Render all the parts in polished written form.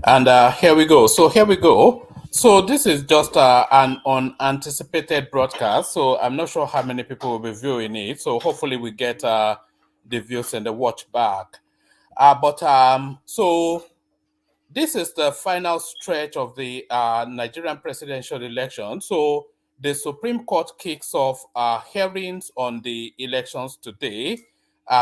And here we go. So here we go. So this is just an unanticipated broadcast. So I'm not sure how many people will be viewing it. So hopefully we get the views and the watch back. So this is the final stretch of the Nigerian presidential election. So the Supreme Court kicks off hearings on the elections today.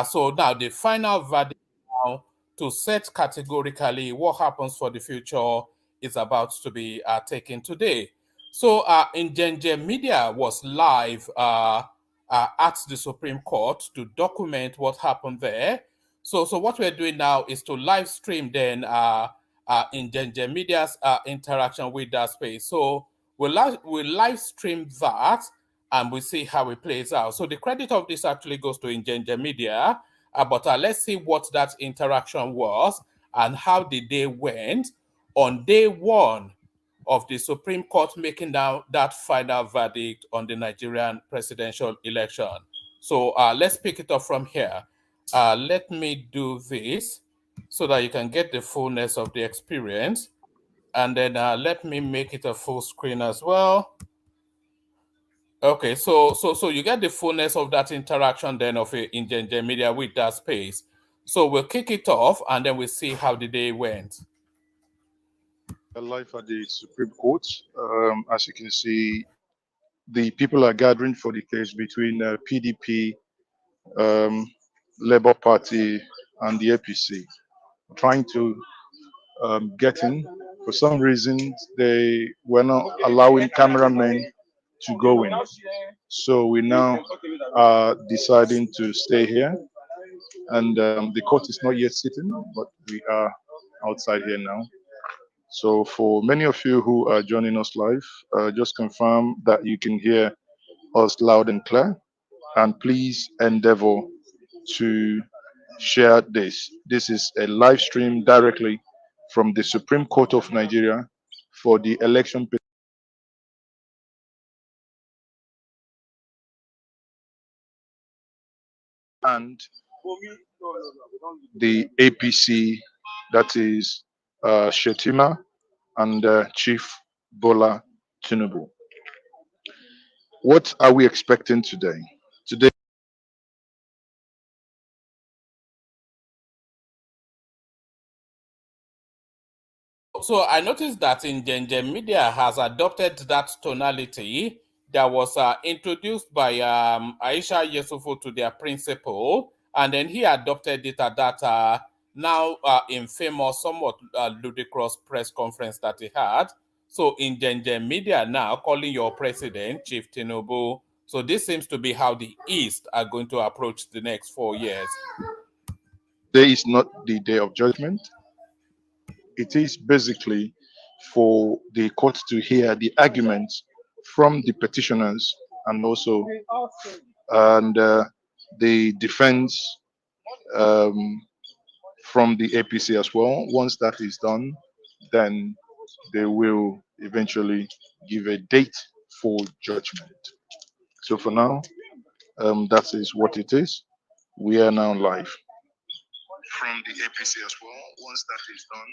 So now the final verdict now to set categorically what happens for the future is about to be taken today. So Injenje Media was live at the Supreme Court to document what happened there. So what we're doing now is to live stream then in Genja Media's interaction with that space. So we'll live stream that and we'll see how it plays out. So the credit of this actually goes to Genja Media, but let's see what that interaction was and how the day went on day one of the Supreme Court making down that final verdict on the Nigerian presidential election. So let's pick it up from here. Let me do this so that you can get the fullness of the experience. And then let me make it a full screen as well. Okay, so you get the fullness of that interaction then of it in Genja Media with that space. So we'll kick it off and then we'll see how the day went. Live at the Supreme Court. As you can see, the people are gathering for the case between PDP, Labour Party, and the APC, trying to get in. For some reason, they were not allowing cameramen to go in. So we now are deciding to stay here. And the court is not yet sitting, but we are outside here now. So for many of you who are joining us live, just confirm that you can hear us loud and clear. And please endeavor to share this. This is a live stream directly from the Supreme Court of Nigeria for the election. And the APC, that is Shetima and Chief Bola Tinubu. What are we expecting today? Today, So I noticed that in Genja Media has adopted that tonality that was introduced by Aisha Yesufu to their principal, and then he adopted it at that now infamous, somewhat ludicrous press conference that he had. So in Genja Media now, calling your president, Chief Tinubu. So this seems to be how the East are going to approach the next 4 years. today is not the day of judgment. It is basically for the court to hear the arguments from the petitioners and also and the defense um, from the APC as well. Once that is done, then they will eventually give a date for judgment. So for now, that is what it is. We are now live from the APC as well. Once that is done,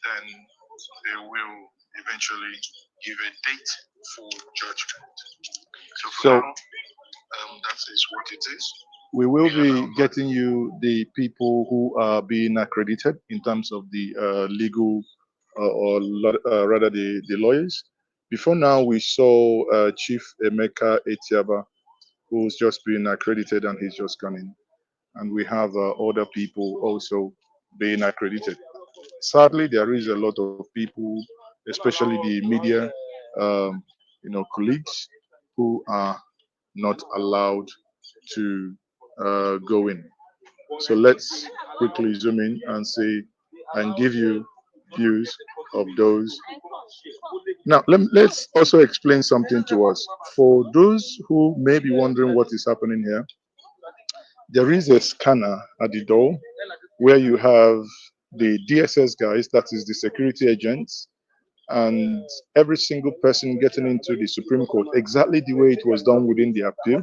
then they will eventually give a date for judgment. So that is what it is. We will be getting you the people who are being accredited in terms of the legal or rather the lawyers. Before now, we saw Chief Emeka Etiaba, who's just been accredited and he's just gone in. And we have other people also being accredited. Sadly, there is a lot of people, especially the media, colleagues, who are not allowed to go in. So let's quickly zoom in and see and give you views of those. Now, let's also explain something to us. For those who may be wondering what is happening here, there is a scanner at the door where you have the DSS guys, that is the security agents, and every single person getting into the Supreme Court, exactly the way it was done within the appeal,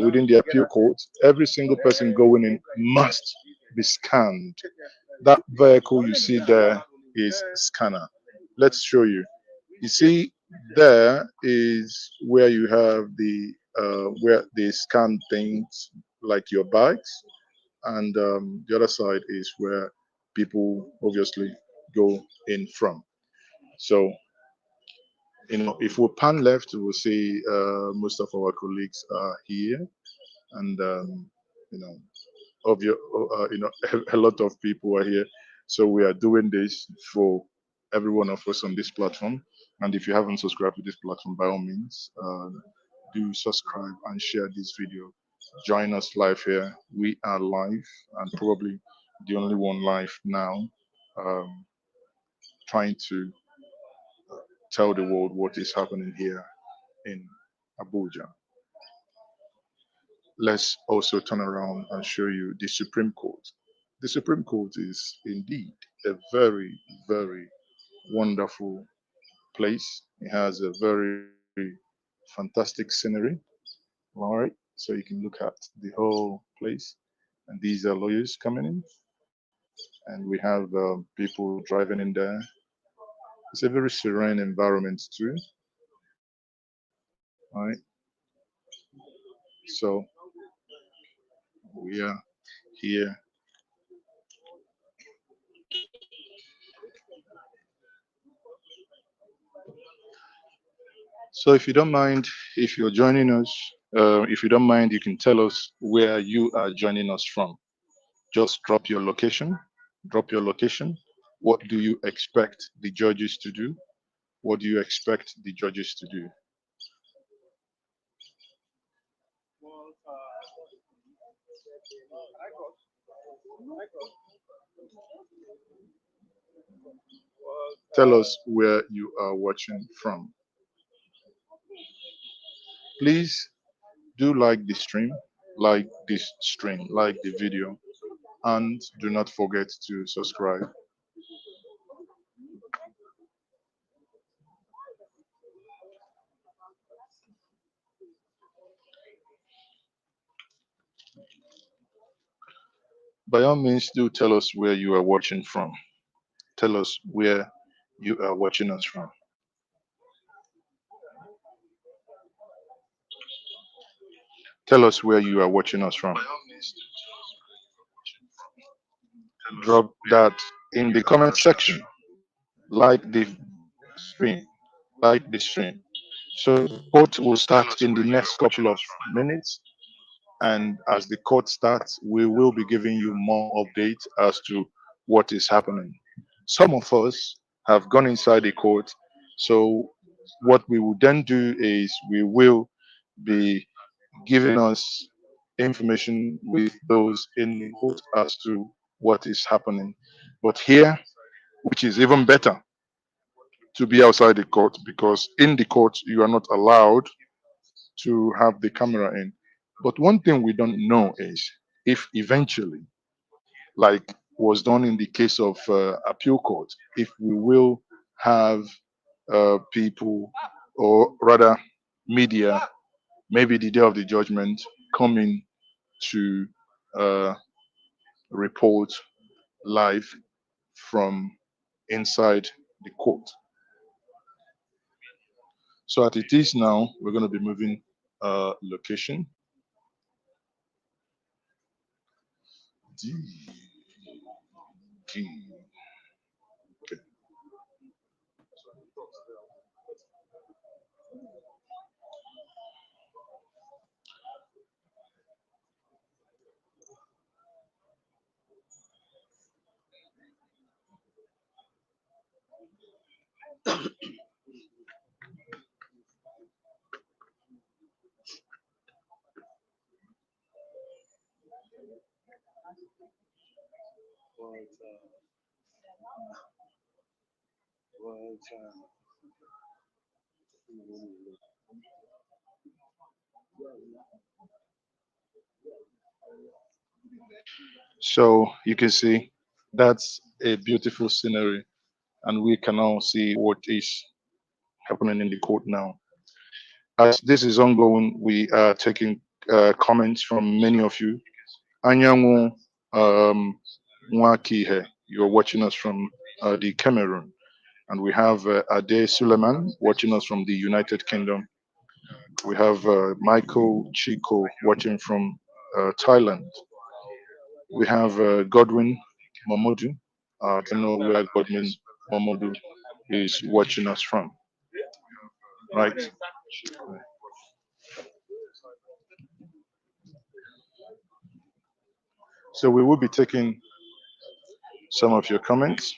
within the appeal court, every single person going in must be scanned. That vehicle you see there is scanner. Let's show you. You see, there is where you have where they scan things like your bags, and the other side is where people obviously go in from. So, if we pan left, we'll see most of our colleagues are here, and you know, a lot of people are here. So we are doing this for every one of us on this platform. And if you haven't subscribed to this platform, by all means, do subscribe and share this video. Join us live here. We are live and probably the only one live now, um, trying to tell the world what is happening here in Abuja. Let's also turn around and show you the Supreme Court. The Supreme Court is indeed a very, very wonderful place. It has a very fantastic scenery. All right, so you can look at the whole place. And these are lawyers coming in, and we have people driving in there. It's a very serene environment too. All right, so we are here. So if you don't mind, if you're joining us, if you don't mind, you can tell us where you are joining us from. Just drop your location. Drop your location. What do you expect the judges to do? What do you expect the judges to do? Tell us where you are watching from. Please do like this stream, like the video, and do not forget to subscribe. By all means, do tell us where you are watching from. Tell us where you are watching us from. Tell us where you are watching us from. Drop that in the comment section. Like the stream. Like the stream. So the court will start in the next couple of minutes. And as the court starts, we will be giving you more updates as to what is happening. Some of us have gone inside the court. So what we will then do is we will be giving us information with those in the court as to what is happening. But here, which is even better to be outside the court, because in the court you are not allowed to have the camera in. But one thing we don't know is if eventually, like was done in the case of appeal court, if we will have people, or rather media, maybe the day of the judgment, coming to uh, report live from inside the court. So as it is now, we're going to be moving location. D, D. Okay. So you can see that's a beautiful scenery, and we can now see what is happening in the court now. As this is ongoing, we are taking comments from many of you. Anyanwu Mwakihe, you're watching us from the Cameroon. And we have Ade Suleiman watching us from the United Kingdom. We have Michael Chico watching from Thailand. We have Godwin Mamodu. I don't know where Godwin Mamodu is watching us from, right? So we will be taking some of your comments.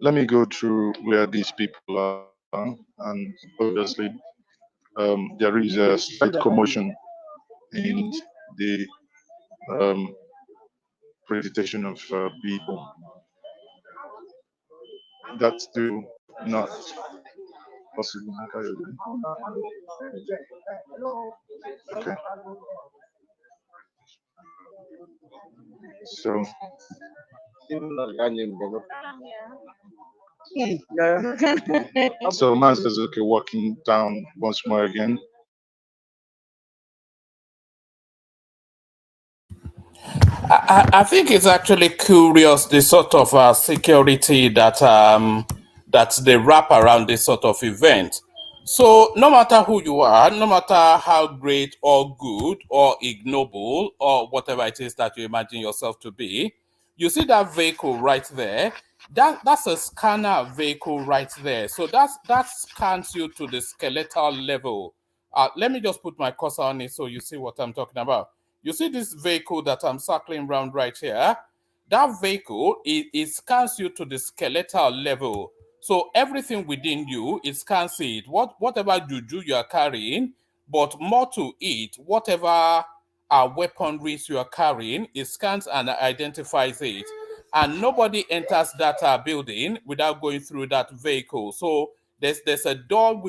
Let me go through where these people are, and obviously there is a slight commotion in the um, presentation of people. That's still not possible. Okay, so so Maz is okay walking down once more again. I think it's actually curious the sort of security that they wrap around this sort of event. So no matter who you are, no matter how great or good or ignoble or whatever it is that you imagine yourself to be, you see that vehicle right there. That's a scanner vehicle right there. So that scans you to the skeletal level. Let me just put my cursor on it so you see what I'm talking about. You see this vehicle that I'm circling around right here? That vehicle, it scans you to the skeletal level. So everything within you, it scans it. Whatever juju you are carrying, but more to it, whatever weaponries you are carrying, it scans and identifies it. And nobody enters that building without going through that vehicle. So there's a door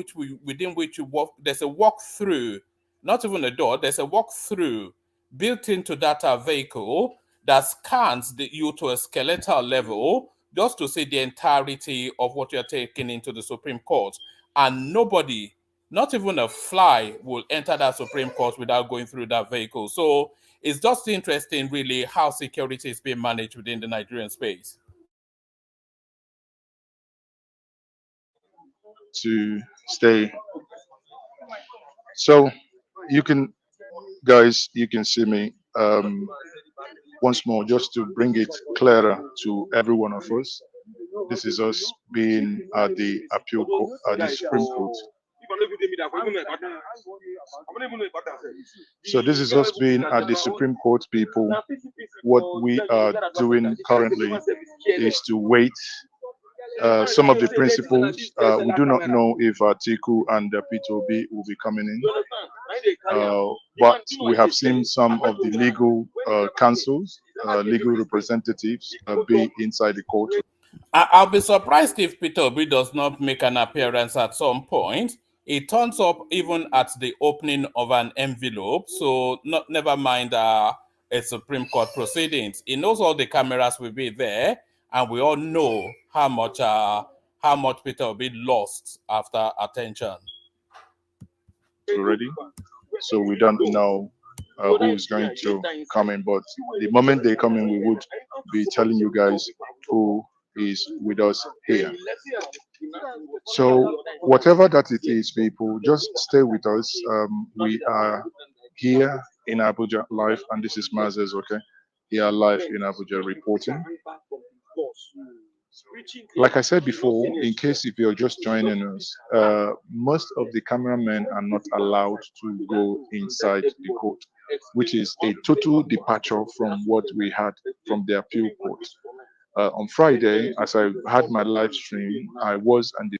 within which you walk. There's a walk through, not even a door. There's a walk through built into that vehicle that scans you to a skeletal level just to see the entirety of what you're taking into the Supreme Court. And nobody, not even a fly, will enter that Supreme Court without going through that vehicle. So it's just interesting, really, how security is being managed within the Nigerian space. To stay. So you can, guys, you can see me once more just to bring it clearer to every one of us. This is us being at the appeal court, at the Supreme Court. So this is us being at the Supreme Court, people. What we are doing currently is to wait. Some of the principals, we do not know if Atiku and Peter Obi will be coming in, but we have seen some of the legal counsels, legal representatives be inside the court. I'll be surprised if Peter Obi does not make an appearance at some point. He turns up even at the opening of an envelope, so never mind a Supreme Court proceedings. He knows all the cameras will be there, and we all know how much Peter Obi lost after attention. Already, so we don't know who is going to come in, but the moment they come in, we would be telling you guys who is with us here. So whatever that it is, people, just stay with us. We are here in Abuja live, and this is Mazes, okay? Here live in Abuja reporting. Like I said before, in case if you're just joining us, most of the cameramen are not allowed to go inside the court, which is a total departure from what we had from the appeal court. On Friday, as I had my live stream, I was and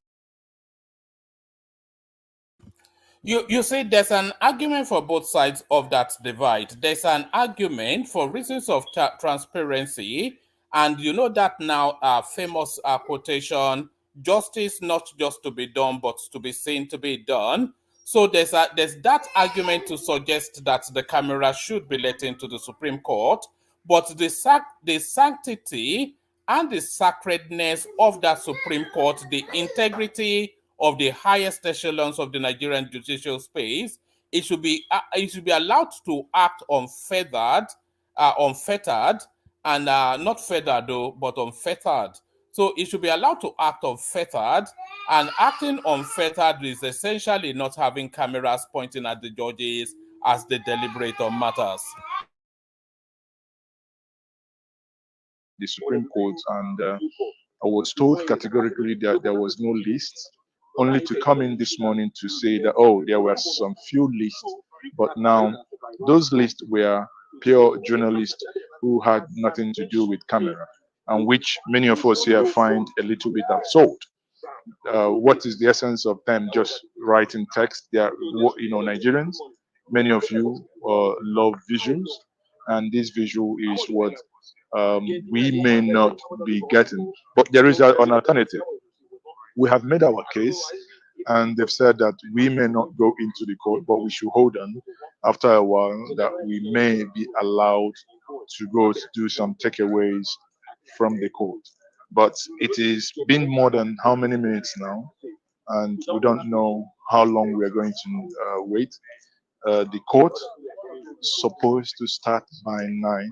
You see, there's an argument for both sides of that divide. There's an argument for reasons of transparency, and you know that now famous quotation: "Justice not just to be done, but to be seen to be done." So there's that argument to suggest that the camera should be let into the Supreme Court, but the sanctity and the sacredness of that Supreme Court, the integrity of the highest echelons of the Nigerian judicial space it should be allowed to act unfettered, and not feathered though, but unfettered. So it should be allowed to act unfettered, and acting unfettered is essentially not having cameras pointing at the judges as they deliberate on matters. The Supreme Court, and I was told categorically that there was no list, only to come in this morning to say that, oh, there were some few lists, but now those lists were pure journalists who had nothing to do with camera, and which many of us here find a little bit absurd. What is the essence of them just writing text? They are, Nigerians. Many of you love visuals, and this visual is what we may not be getting. But there is an alternative. We have made our case, and they've said that we may not go into the court, but we should hold on after a while that we may be allowed to go to do some takeaways from the court. But it is been more than how many minutes now, and we don't know how long we are going to wait. The court supposed to start by 9.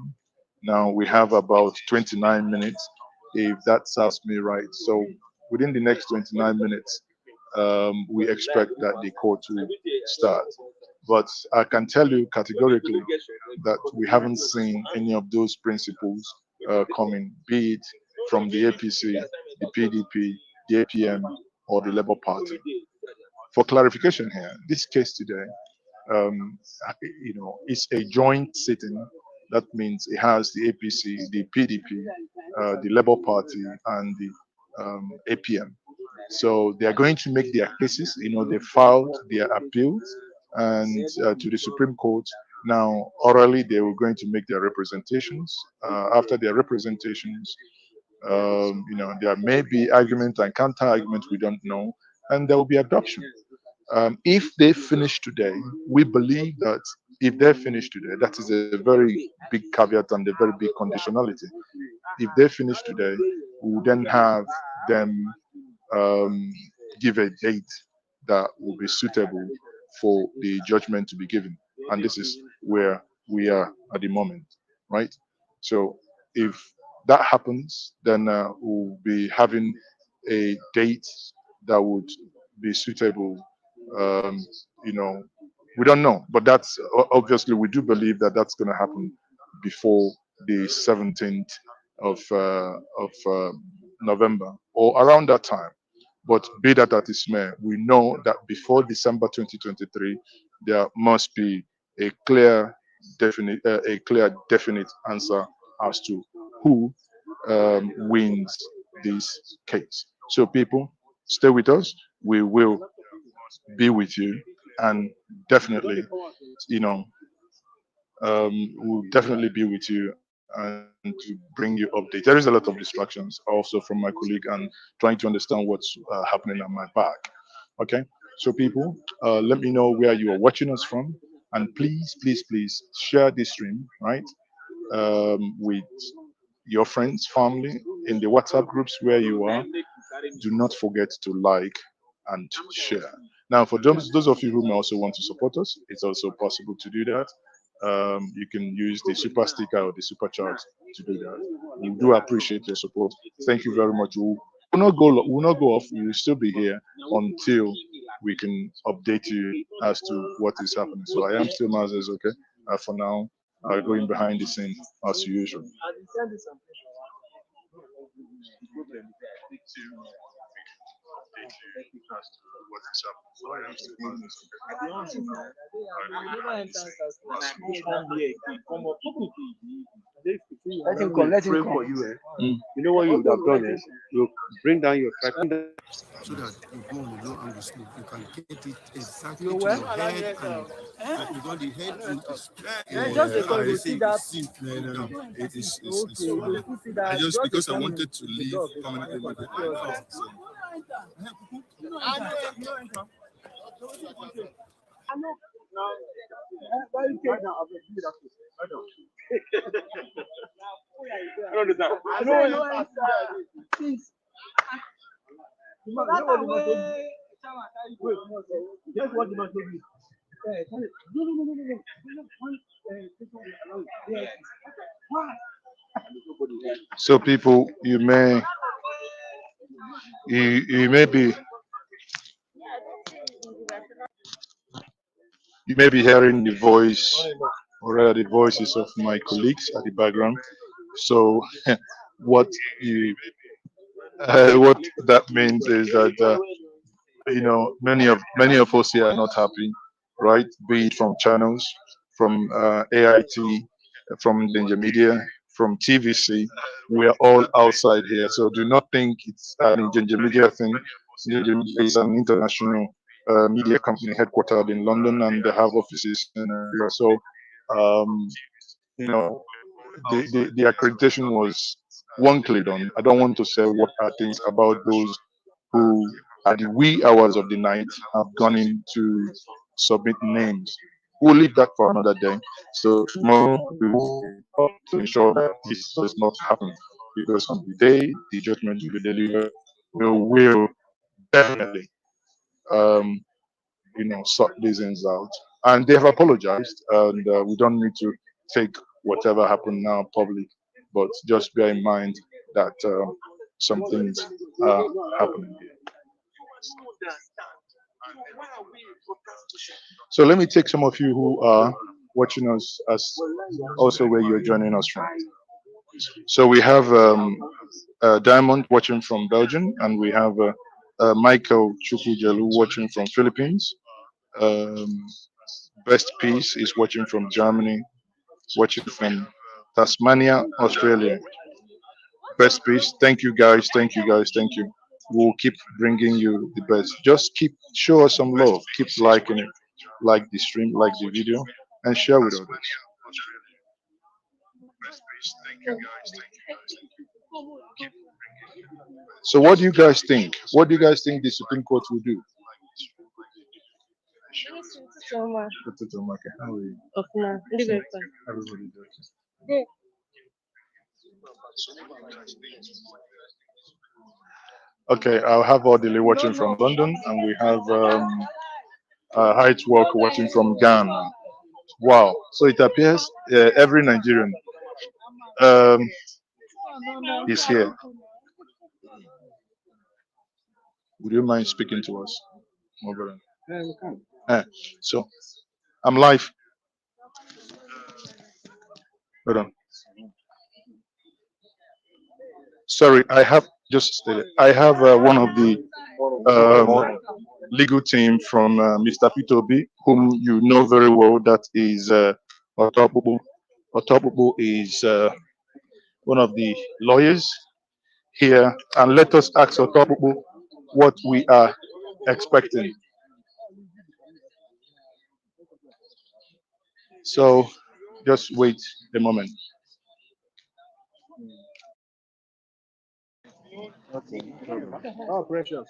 Now we have about 29 minutes, if that serves me right. So within the next 29 minutes, we expect that the court will start. But I can tell you categorically that we haven't seen any of those principles coming, be it from the APC, the PDP, the APM, or the Labour Party. For clarification here, this case today, um, it's a joint sitting. That means it has the APC, the PDP, the Labour Party, and the APM. So they are going to make their cases. They filed their appeals and to the Supreme Court. Now, orally, they were going to make their representations. After their representations, there may be argument and counter argument. We don't know, and there will be adoption. If they finish today, we believe that if they finish today, that is a very big caveat and a very big conditionality. If they finish today, we will then have them um, give a date that will be suitable for the judgment to be given. And this is where we are at the moment, right? So if that happens, then we'll be having a date that would be suitable. Um, you know, we don't know, but that's obviously we do believe that that's going to happen before the 17th of November or around that time. But be that as it may, we know that before December 2023, there must be a clear, definite answer as to who wins this case. So, people, stay with us. We will be with you, and definitely, you know, we'll definitely be with you and to bring you updates. There is a lot of distractions also from my colleague and trying to understand what's happening at my back. Okay, so people, let me know where you are watching us from, and please, please, please share this stream, right, with your friends, family, in the WhatsApp groups where you are. Do not forget to like and share. Now, for those of you who may also want to support us, it's also possible to do that. You can use the super sticker or the super chat to do that. We do appreciate your support. Thank you very much. We'll not go off. We will still be here until we can update you as to what is happening. So I am still Mazes, okay? For now, going behind the scene as usual. Let him come. Let him come. For you, Mm. You know what you would have done is you bring down your tripod. So that you go on the low angle scope, you can get it exactly to your head and you don't the head Just because I you say see you that. see no, it's Okay, you fine. will see that. I just because I determine wanted to the leave dog, permanently with it. So, I know. Please. Guess what the man told me? So people, you may be hearing the voice, or rather the voices of my colleagues at the background. So what you what that means is that many of us here are not happy, right? Be it from channels, from AIT, from Danger Media, from TVC. We are all outside here, so do not think it's an Danger Media thing. Danger Media is an international media company headquartered in London, and they have offices in Nigeria. So, um, you know, the accreditation was one click on. I don't want to say what are things about those who at the wee hours of the night have gone in to submit names. We'll leave that for another day. So tomorrow we will help to ensure that this does not happen, because on the day the judgment will be delivered, we will definitely um, sort these things out. And they have apologized, and we don't need to take whatever happened now public, but just bear in mind that some things are happening here. So let me take some of you who are watching us as also where you're joining us from. So we have Diamond watching from Belgium, and we have Michael Chukujelu watching from Philippines. Um, Best Peace is watching from Germany, watching from Tasmania, Australia. Best Peace, thank you guys, thank you guys, thank you. We'll keep bringing you the best. Just keep show us some love. Keep liking it, like the stream, like the video, and share with others. So, what do you guys think? What do you guys think the Supreme Court will do? How are you? Everybody does. Okay, I'll have Odile watching from London, and we have Height Walk watching from Ghana. Wow! So it appears every Nigerian um, is here. Would you mind speaking to us? Over so I'm live. Hold on. Sorry, I have just stated. I have one of the legal team from Mr. P2B, whom you know very well. That is Otopubu. Otopubu is one of the lawyers here, and let us ask Otopubu what we are expecting. So just wait a moment. Oh, precious.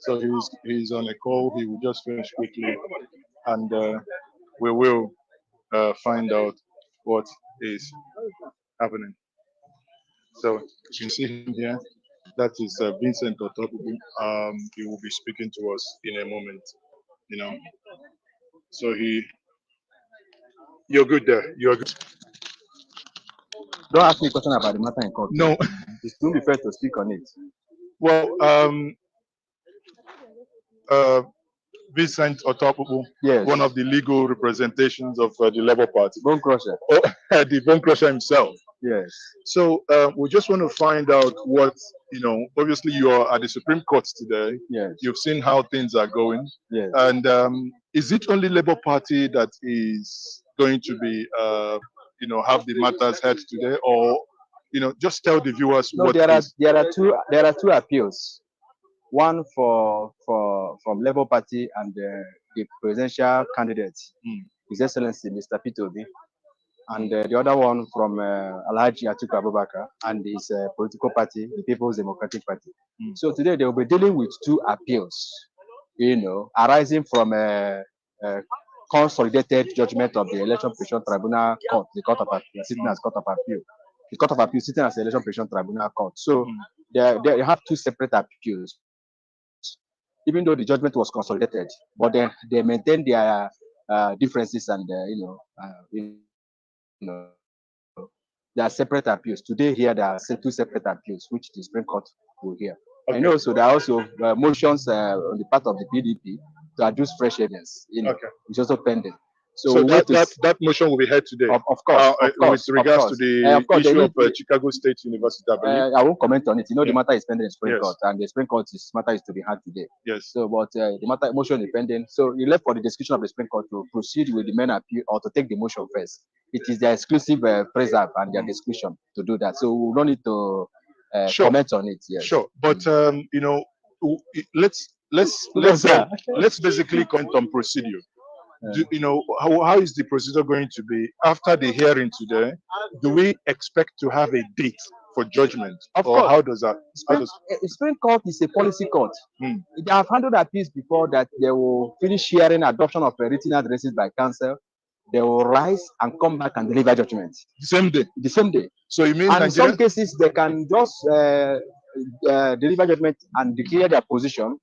So he's on a call. He will just finish quickly, and we will find out what is happening. So you can see him here. That is Vincent Otobubu. He will be speaking to us in a moment. You know. So you're good there. You're good. Don't ask me a question about the matter in court. No. It's too be fair to speak on it. Well, uh, Vincent Otobubu, Yes. one of the legal representations of the Labour Party. Bone crusher. Oh, the bone crusher himself. Yes. So we just want to find out what, obviously you are at the Supreme Court today. Yes. You've seen how things are going. Yes. And is it only Labour Party that is going to be, have the matters heard today, or, just tell the viewers No, what there is. are two appeals. One from Labour Party and the presidential candidate, His Excellency Mr. P2B, and the other one from Alhaji Atiku Abubakar and his political party, the People's Democratic Party. So today they will be dealing with two appeals, arising from a consolidated judgment of the Election Petition Tribunal Court, the Court of Appeal, sitting as Court of Appeal. The Court of Appeal sitting as the Election Petition Tribunal Court. So they have two separate appeals. The even though the judgment was consolidated, but they maintained their differences and there are separate appeals. Today here there are two separate appeals, which the Supreme Court will hear. And also there are also motions on the part of the PDP to adduce fresh evidence. Which is also pending. So we So wait to that motion will be heard today. With regards to the of course, issue of Chicago State University, I believe. I won't comment on it. The Yeah. matter is pending in Supreme Yes. Court, and the Supreme Court matter is to be heard today. Yes. So, but the matter motion is pending. So, you left for the discussion of the Supreme Court to proceed with the main appeal or to take the motion first. It is their exclusive preserve and their discretion to do that. So, we don't need to Sure. comment on it. Yes. Sure, but let's basically comment on procedure. How is the procedure going to be after the hearing today? Do we expect to have a date for judgment, Of or course. how does that? Supreme Court is a policy court. Hmm. They have handled appeals before that they will finish hearing adoption of written addresses by counsel. They will rise and come back and deliver judgment The same day. the same day. So you mean And in some Nigeria? cases, they can just deliver judgment and declare their position,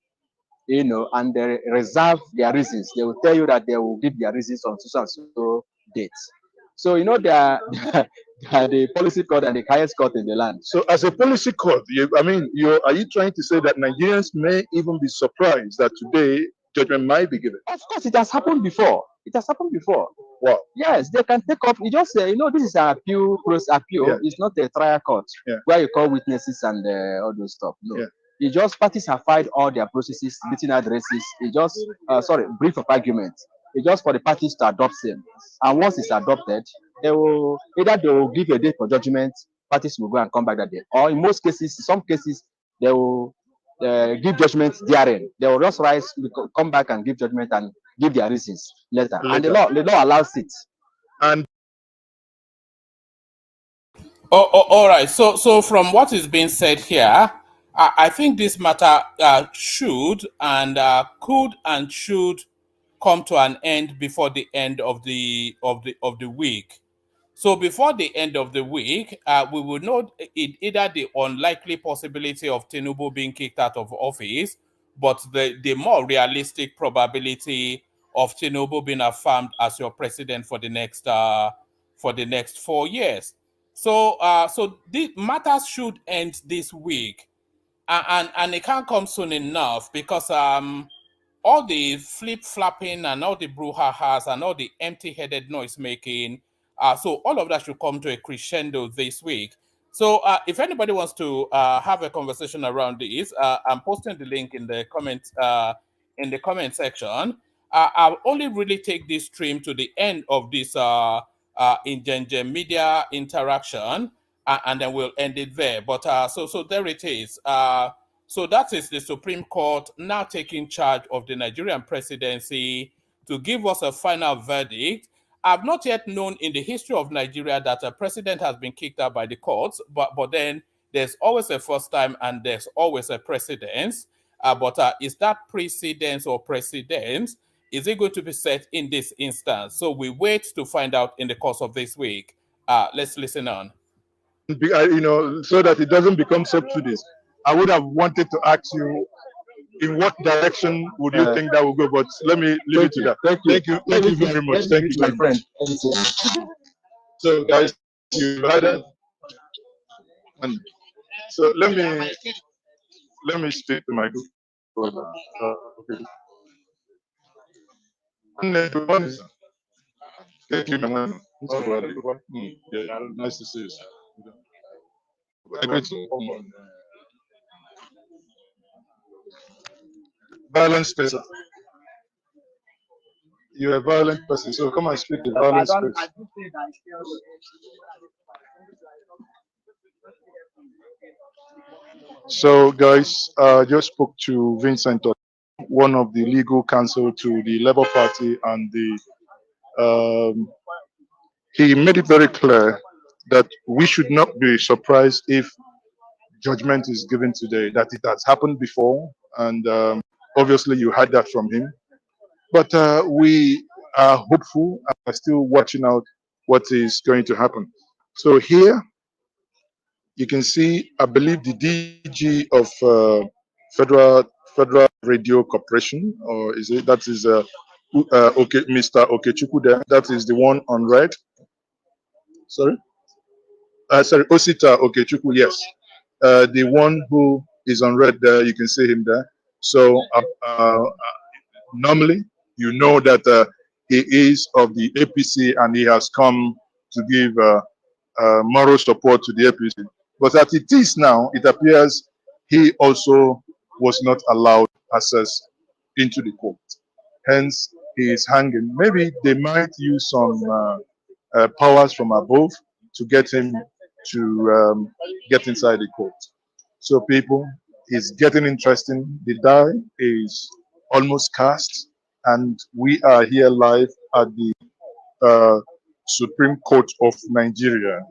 and they reserve their reasons. They will tell you that they will give their reasons on so and so dates. So they are, they are the policy court and the highest court in the land. So as a policy court, are you trying to say that Nigerians may even be surprised that today judgment might be given? Of course, it has happened before. It has happened before. Wow. Yes, they can take up. You just say, this is an appeal. Yeah. It's not a trial court where you call witnesses and all those stuff. No. Yeah. It just parties have filed all their processes, written addresses. It just brief of argument. It's just for the parties to adopt them. And once it's adopted, they will give a date for judgment. Parties will go and come back that day. Or in some cases, they will give judgment therein. They will just rise, come back and give judgment and give their reasons later. And the law allows it. And all right. So from what is being said here, I think this matter should and could and should come to an end before the end of the week. So before the end of the week, we will know either the unlikely possibility of Tinubu being kicked out of office, but the more realistic probability of Tinubu being affirmed as your president for the next 4 years. So the matters should end this week, and it can't come soon enough because all the flip-flapping and all the brouhahas and all the empty-headed noise making, so all of that should come to a crescendo this week. So if anybody wants to have a conversation around this, I'm posting the link in the comment section. I'll only really take this stream to the end of this Ingenje media interaction, and then we'll end it there. But so there it is. So that is the Supreme Court now taking charge of the Nigerian presidency to give us a final verdict. I've not yet known in the history of Nigeria that a president has been kicked out by the courts, but then there's always a first time and there's always a precedence. But is that precedence or precedence? Is it going to be set in this instance? So we wait to find out in the course of this week. Let's listen on. So that it doesn't become sub judice, I would have wanted to ask you, in what direction would you think that will go? But let me leave it to that. Thank you very much. Thank you, my friend. So, guys, you heard it. And so let me speak to my group. Okay. Thank you, man. Yeah, nice to see you. Violent person. You're a violent person, so come and speak the violent spirit. So, guys, just spoke to Vincent, one of the legal counsel to the Labour Party, and he made it very clear that we should not be surprised if judgment is given today, that it has happened before, and obviously you heard that from him. But we are hopeful and are still watching out what is going to happen. So here you can see, I believe, the DG of Federal Radio Corporation, or is it that is okay, Mr. Okechukwu there? That is the one on red. Sorry, sorry, Osita Okechukwu. Yes, the one who is on red there. You can see him there. So normally, you know that he is of the APC and he has come to give moral support to the APC. But as it is now, it appears he also was not allowed access into the court. Hence, he is hanging. Maybe they might use some powers from above to get him to get inside the court. So, people, it's getting interesting. The die is almost cast, and we are here live at the uh, Supreme Court of Nigeria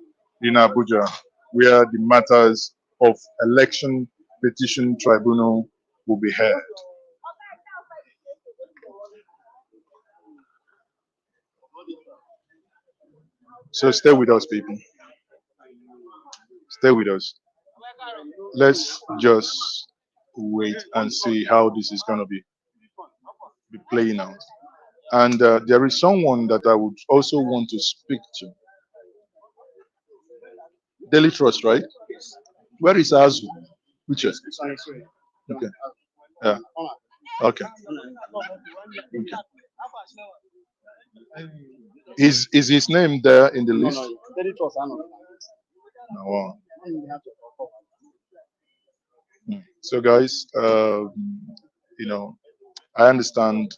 in Abuja, where the matters of election petition tribunal will be heard. So stay with us, people. Stay with us. Let's just wait and see how this is going to be playing out. And there is someone that I would also want to speak to. Daily Trust, right? Where is Azu? Which is? Okay. Yeah. Okay. Okay. Is his name there in the list? No. Wow. So, guys, you know, I understand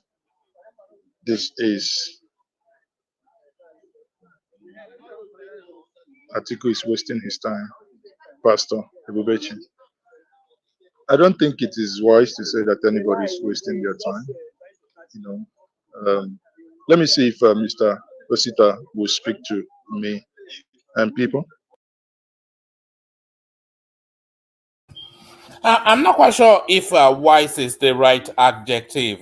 this is Atiku is wasting his time, Pastor Ebubechi. I don't think it is wise to say that anybody is wasting their time. You know, let me see if Mr. Osita will speak to me and people. I'm not quite sure if wise is the right adjective.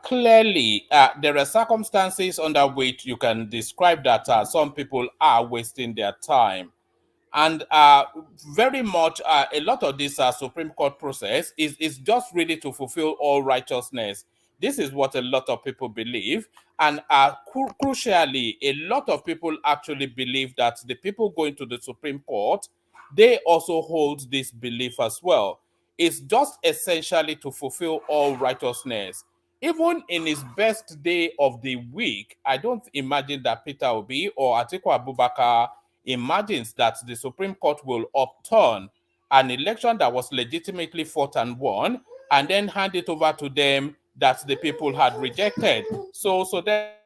Clearly, there are circumstances under which you can describe that some people are wasting their time. And very much a lot of this Supreme Court process is just really to fulfill all righteousness. This is what a lot of people believe. And crucially, a lot of people actually believe that the people going to the Supreme Court, they also hold this belief as well. It's just essentially to fulfill all righteousness. Even in his best day of the week, I don't imagine that Peter Obi or Atiku Abubakar imagines that the Supreme Court will upturn an election that was legitimately fought and won and then hand it over to them that the people had rejected. So therefore,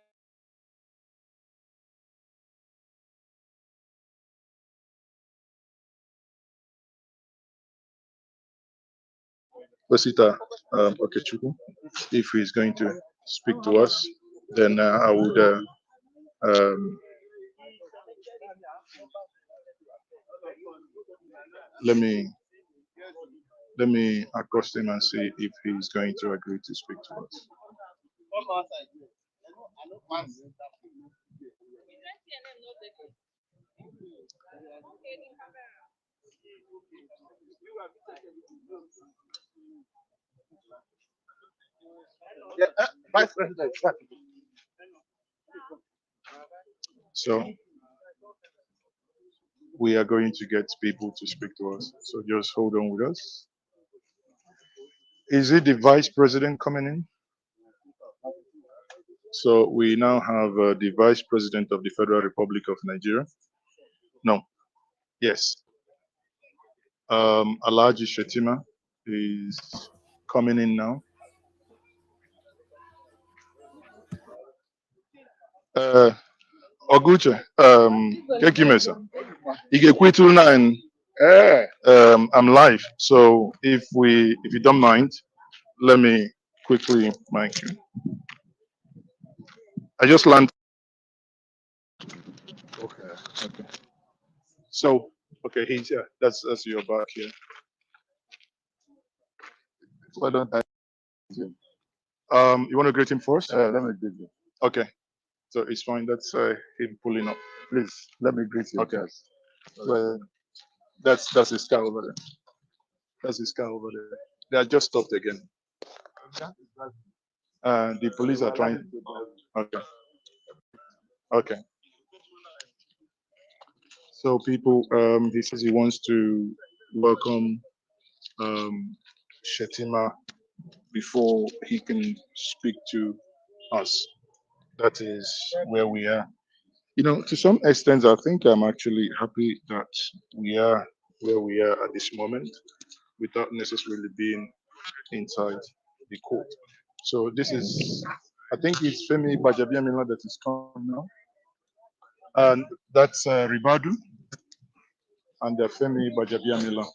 Osita Okechukwu, if he's going to speak to us, then I would um, let me accost him and see if he's going to agree to speak to us. Vice President. So we are going to get people to speak to us. So just hold on with us. Is it the vice president coming in? So we now have the vice president of the Federal Republic of Nigeria. No. Yes. Alhaji Shetima is coming in now. Oguche, Kekimesa, Igekwitu 9. I'm live. So if you don't mind, let me quickly mic you. I just landed. Okay. Okay. So okay, he's here. That's your back here. Why don't I? You want to greet him first? Let me greet him. Okay. So it's fine. That's him pulling up. Please let me greet you. Okay. First. Well, that's his car over there. That's his car over there. They are just stopped again. The police are trying. Okay. Okay. So people, he says he wants to welcome Shetima before he can speak to us. That is where we are. You know, to some extent, I think I'm actually happy that we are where we are at this moment without necessarily being inside the court. So this is, I think it's Femi Bajabiamila that is coming now. And that's Ribadu and Femi Bajabiamila.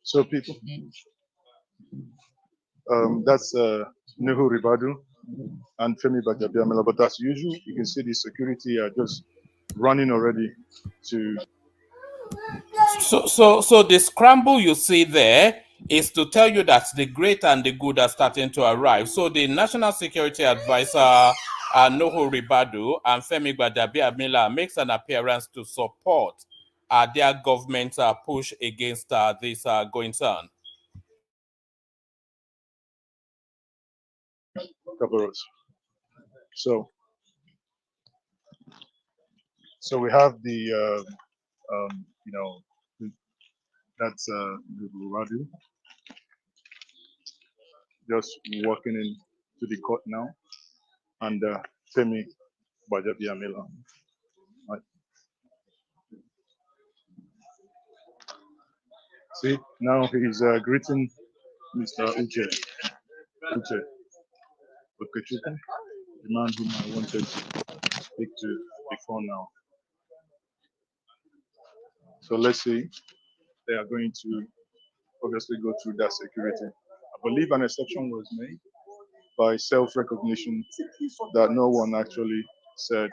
So people, that's Nehu Ribadu and Femi Bajabiamila. But as usual, you can see the security are just running already to. So the scramble you see there is to tell you that the great and the good are starting to arrive. So the National Security Advisor Nuhu Ribadu and Femi Gbadabiamila makes an appearance to support their government's push against this goings on. So, so we have the, you know, that's Ribadu just walking into the court now, and Femi Bajabiamila. Right. See, now he's greeting Mr. Uche Okechukwu, the man whom I wanted to speak to before now. So let's see, they are going to obviously go through that security. I believe an exception was made by self-recognition that no one actually said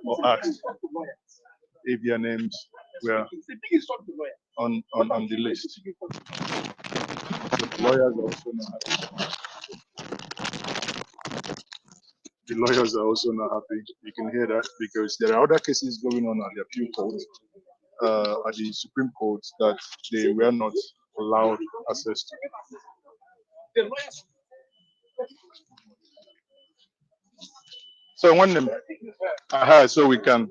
or asked if their names were on the list. So the lawyers are also not happy. The lawyers are also not happy. You can hear that because there are other cases going on at the appeal court, at the Supreme Court, that they were not allowed access to. So when them, so we can.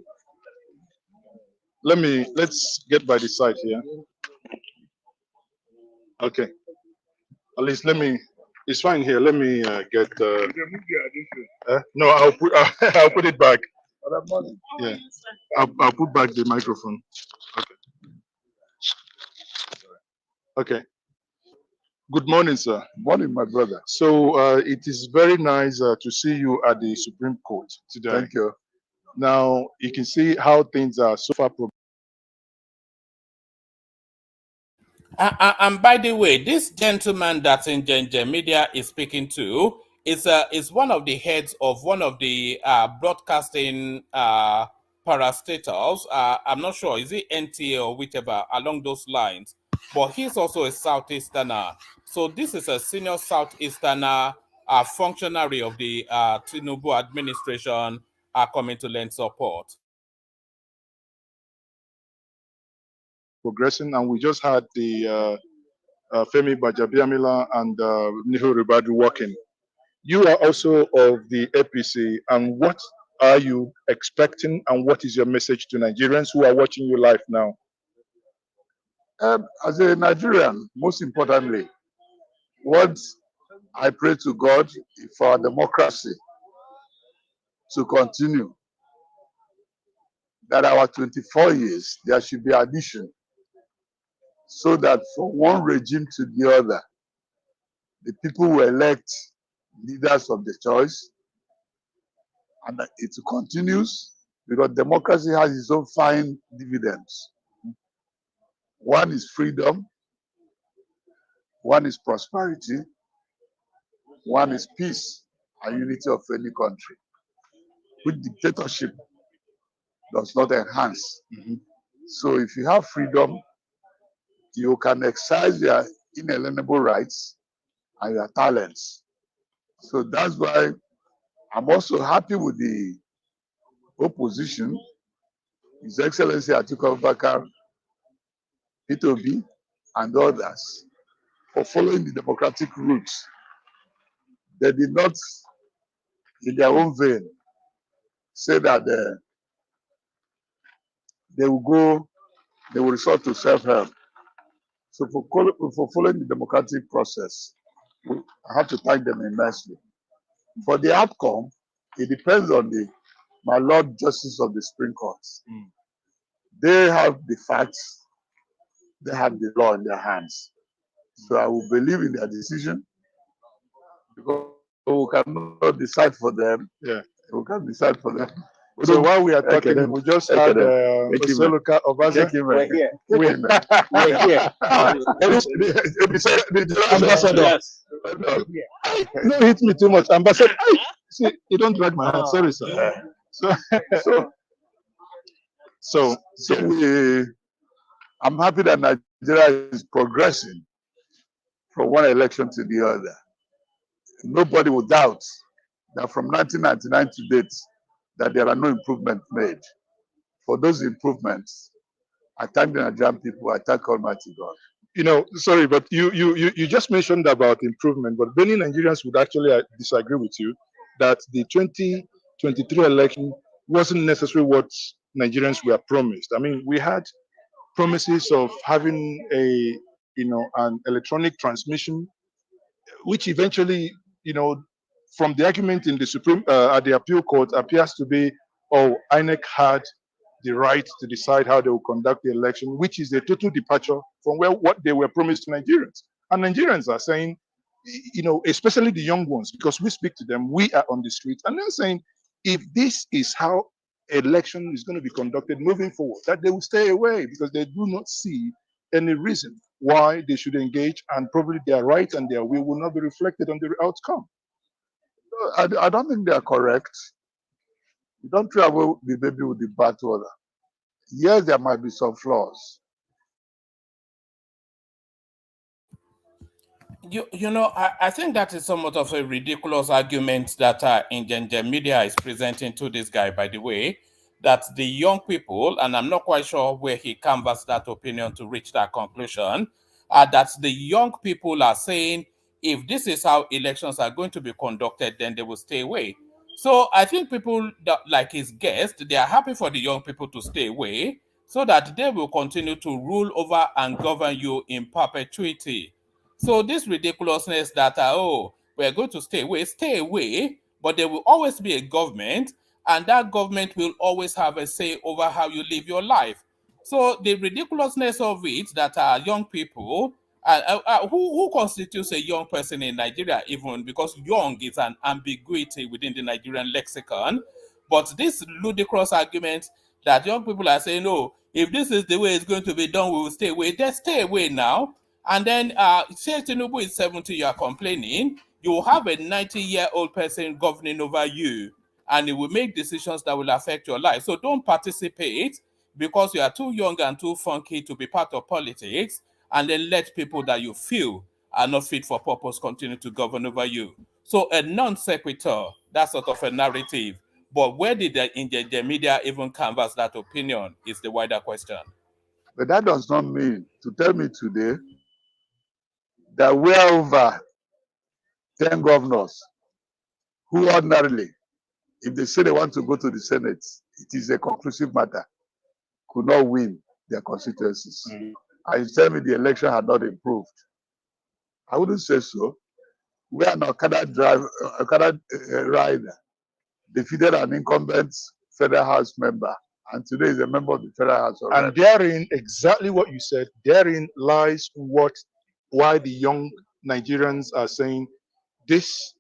Let's get by the side here. Okay. At least let me. It's fine here. Let me get. No, I'll put. I'll put it back. Yeah. I'll put back the microphone. Okay. Okay. Good morning, sir. Morning, my brother. So it is very nice to see you at the Supreme Court today. Thank you. Now you can see how things are so far. And by the way, this gentleman that in Genja Media is speaking to is one of the heads of one of the broadcasting parastatals. I'm not sure, is it NTA or whichever, along those lines. But he's also a Southeasterner. So this is a senior Southeasterner functionary of the Tinubu administration coming to lend support. Progressing, and we just had the Femi Bajabiamila and Nihu Ribadu working. You are also of the APC, and what are you expecting, and what is your message to Nigerians who are watching you live now? As a Nigerian, most importantly, what I pray to God for our democracy to continue, that our 24 years, there should be addition, so that from one regime to the other, the people will elect leaders of the choice, and that it continues, because democracy has its own fine dividends. One is freedom, one is prosperity, one is peace and unity of any country, which dictatorship does not enhance. So if you have freedom, you can exercise your inalienable rights and your talents. So that's why I'm also happy with the opposition, His Excellency Atiku Abubakar, P2B, and others, for following the democratic route they did not, in their own vein, say that they will resort to self-help. So for following the democratic process, I have to thank them immensely. For the outcome, it depends on my Lord Justice of the Supreme Court. They have the facts, they have the law in their hands. So I will believe in their decision because we cannot decide for them. Yeah. We can't decide for them. So while we are talking, we just had Oseloka Obaza. We're here. We're We're here. Ambassador. Yes. No, hit me too much. Ambassador. See, you don't drag my hand. Sorry, sir. So I'm happy that Nigeria is progressing from one election to the other. Nobody will doubt that from 1999 to date, that there are no improvements made. For those improvements, I thank the Nigerian people. I thank Almighty God. you know, sorry, but you just mentioned about improvement, but many Nigerians would actually disagree with you that the 2023 election wasn't necessarily what Nigerians were promised. I mean, we had promises of having an electronic transmission, which eventually, from the argument in the Supreme at the appeal court appears to be, oh, INEC had the right to decide how they will conduct the election, which is a total departure from what they were promised to Nigerians. And Nigerians are saying, especially the young ones, because we speak to them, we are on the streets, and they're saying, if this is how election is going to be conducted moving forward, that they will stay away because they do not see any reason why they should engage, and probably their right and their will not be reflected on the outcome. I don't think they are correct. You don't travel the baby with the bathwater. Yes, there might be some flaws. I think that is somewhat of a ridiculous argument that Indian media is presenting to this guy, by the way, that the young people, and I'm not quite sure where he canvassed that opinion to reach that conclusion, that the young people are saying, if this is how elections are going to be conducted, then they will stay away. So I think people, like his guest, they are happy for the young people to stay away so that they will continue to rule over and govern you in perpetuity. So this ridiculousness that, we're going to stay away, but there will always be a government, and that government will always have a say over how you live your life. So the ridiculousness of it that young people, who constitutes a young person in Nigeria even, because young is an ambiguity within the Nigerian lexicon, but this ludicrous argument that young people are saying, oh, if this is the way it's going to be done, we will stay away. Then stay away now. And then say Tinubu is 70, you are complaining, you will have a 90-year-old person governing over you, and it will make decisions that will affect your life. So don't participate because you are too young and too funky to be part of politics, and then let people that you feel are not fit for purpose continue to govern over you. So a non sequitur, that sort of a narrative. But where did the media even canvass that opinion is the wider question. But that does not mean to tell me today that we are over 10 governors who ordinarily, if they say they want to go to the Senate, it is a conclusive matter, could not win their constituencies. And you tell me the election had not improved. I wouldn't say so. We are an Okada rider, defeated an incumbent federal house member, and today is a member of the federal house. And therein, exactly what you said, therein lies why the young Nigerians are saying this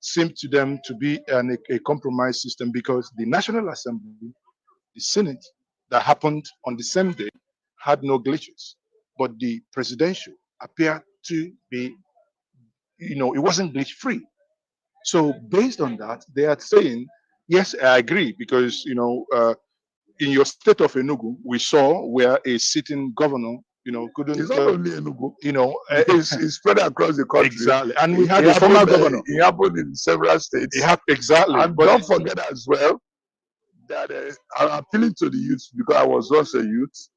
seemed to them to be a compromise system, because the National Assembly, the Senate that happened on the same day had no glitches, but the presidential appeared to be, it wasn't glitch free. So based on that, they are saying, yes, I agree, because, in your state of Enugu, we saw where a sitting governor, couldn't. It's not only Enugu. It's spread across the country. Exactly. And we had a former governor. It happened in several states. Exactly. And don't forget as well that I'm appealing to the youth, because I was once a youth.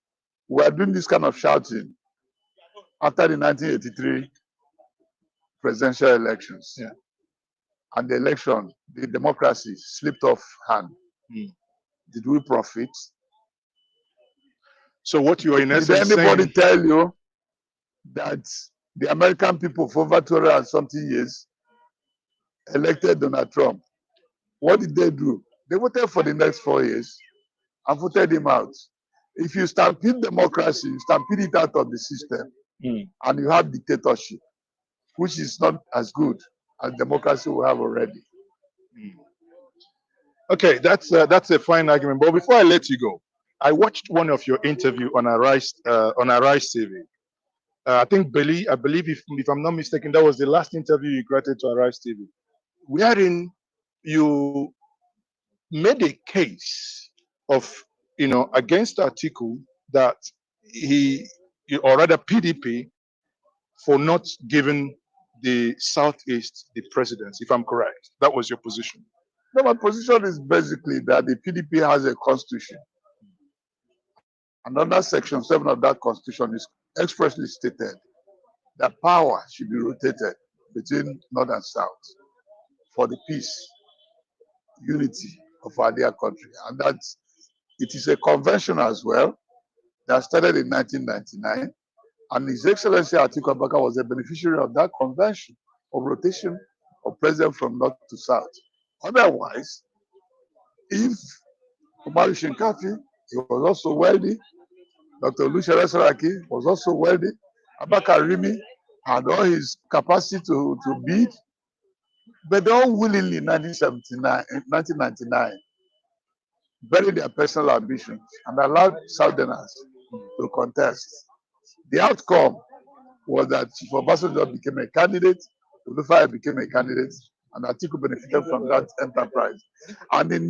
We are doing this kind of shouting after the 1983 presidential elections. Yeah. and the election, the democracy slipped off hand, did we profit? So what you are in Did essence anybody saying, tell you that the American people for over 200 and something years elected Donald Trump? What did they do? They voted for the next 4 years and voted him out. If you stampede democracy, you stampede it out of the system, and you have dictatorship, which is not as good as democracy we have already. okay, that's a fine argument. But before I let you go, I watched one of your interview on Arise TV. I think I believe if I'm not mistaken, that was the last interview you granted to Arise TV, wherein you made a case of against Atiku that he or rather PDP for not giving the Southeast the presidency, if I'm correct. That was your position. No, my position is basically that the PDP has a constitution. And under Section 7 of that constitution is expressly stated that power should be rotated between North and South for the peace, unity of our dear country. And that it is a convention as well that started in 1999. And His Excellency Atiku Abubakar was a beneficiary of that convention of rotation of president from North to South. Otherwise, if Umaru Shinkafi, he was also wealthy, Dr. Olusegun Saraki was also wealthy, Abubakar Rimi had all his capacity to bid, but they all willingly in 1999 buried their personal ambitions and allowed Southerners to contest. The outcome was that Chief Obasanjo became a candidate, Olufaya became a candidate, and Atiku benefited from that enterprise. And in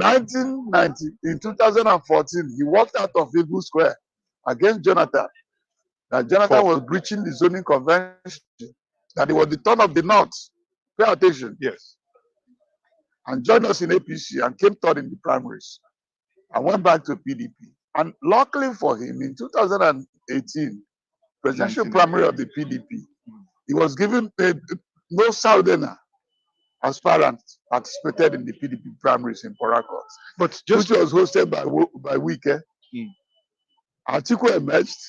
2014, he walked out of Eagle Square against Jonathan. That Jonathan was breaching the zoning convention, that it was the turn of the North. Pay attention. Yes. And joined us in APC and came third in the primaries and went back to PDP. And luckily for him, in 2018, presidential primary of the PDP, he was given no Southerner aspirant participated in the PDP primaries in Port Harcourt, But which was hosted by Wike. Atiku emerged.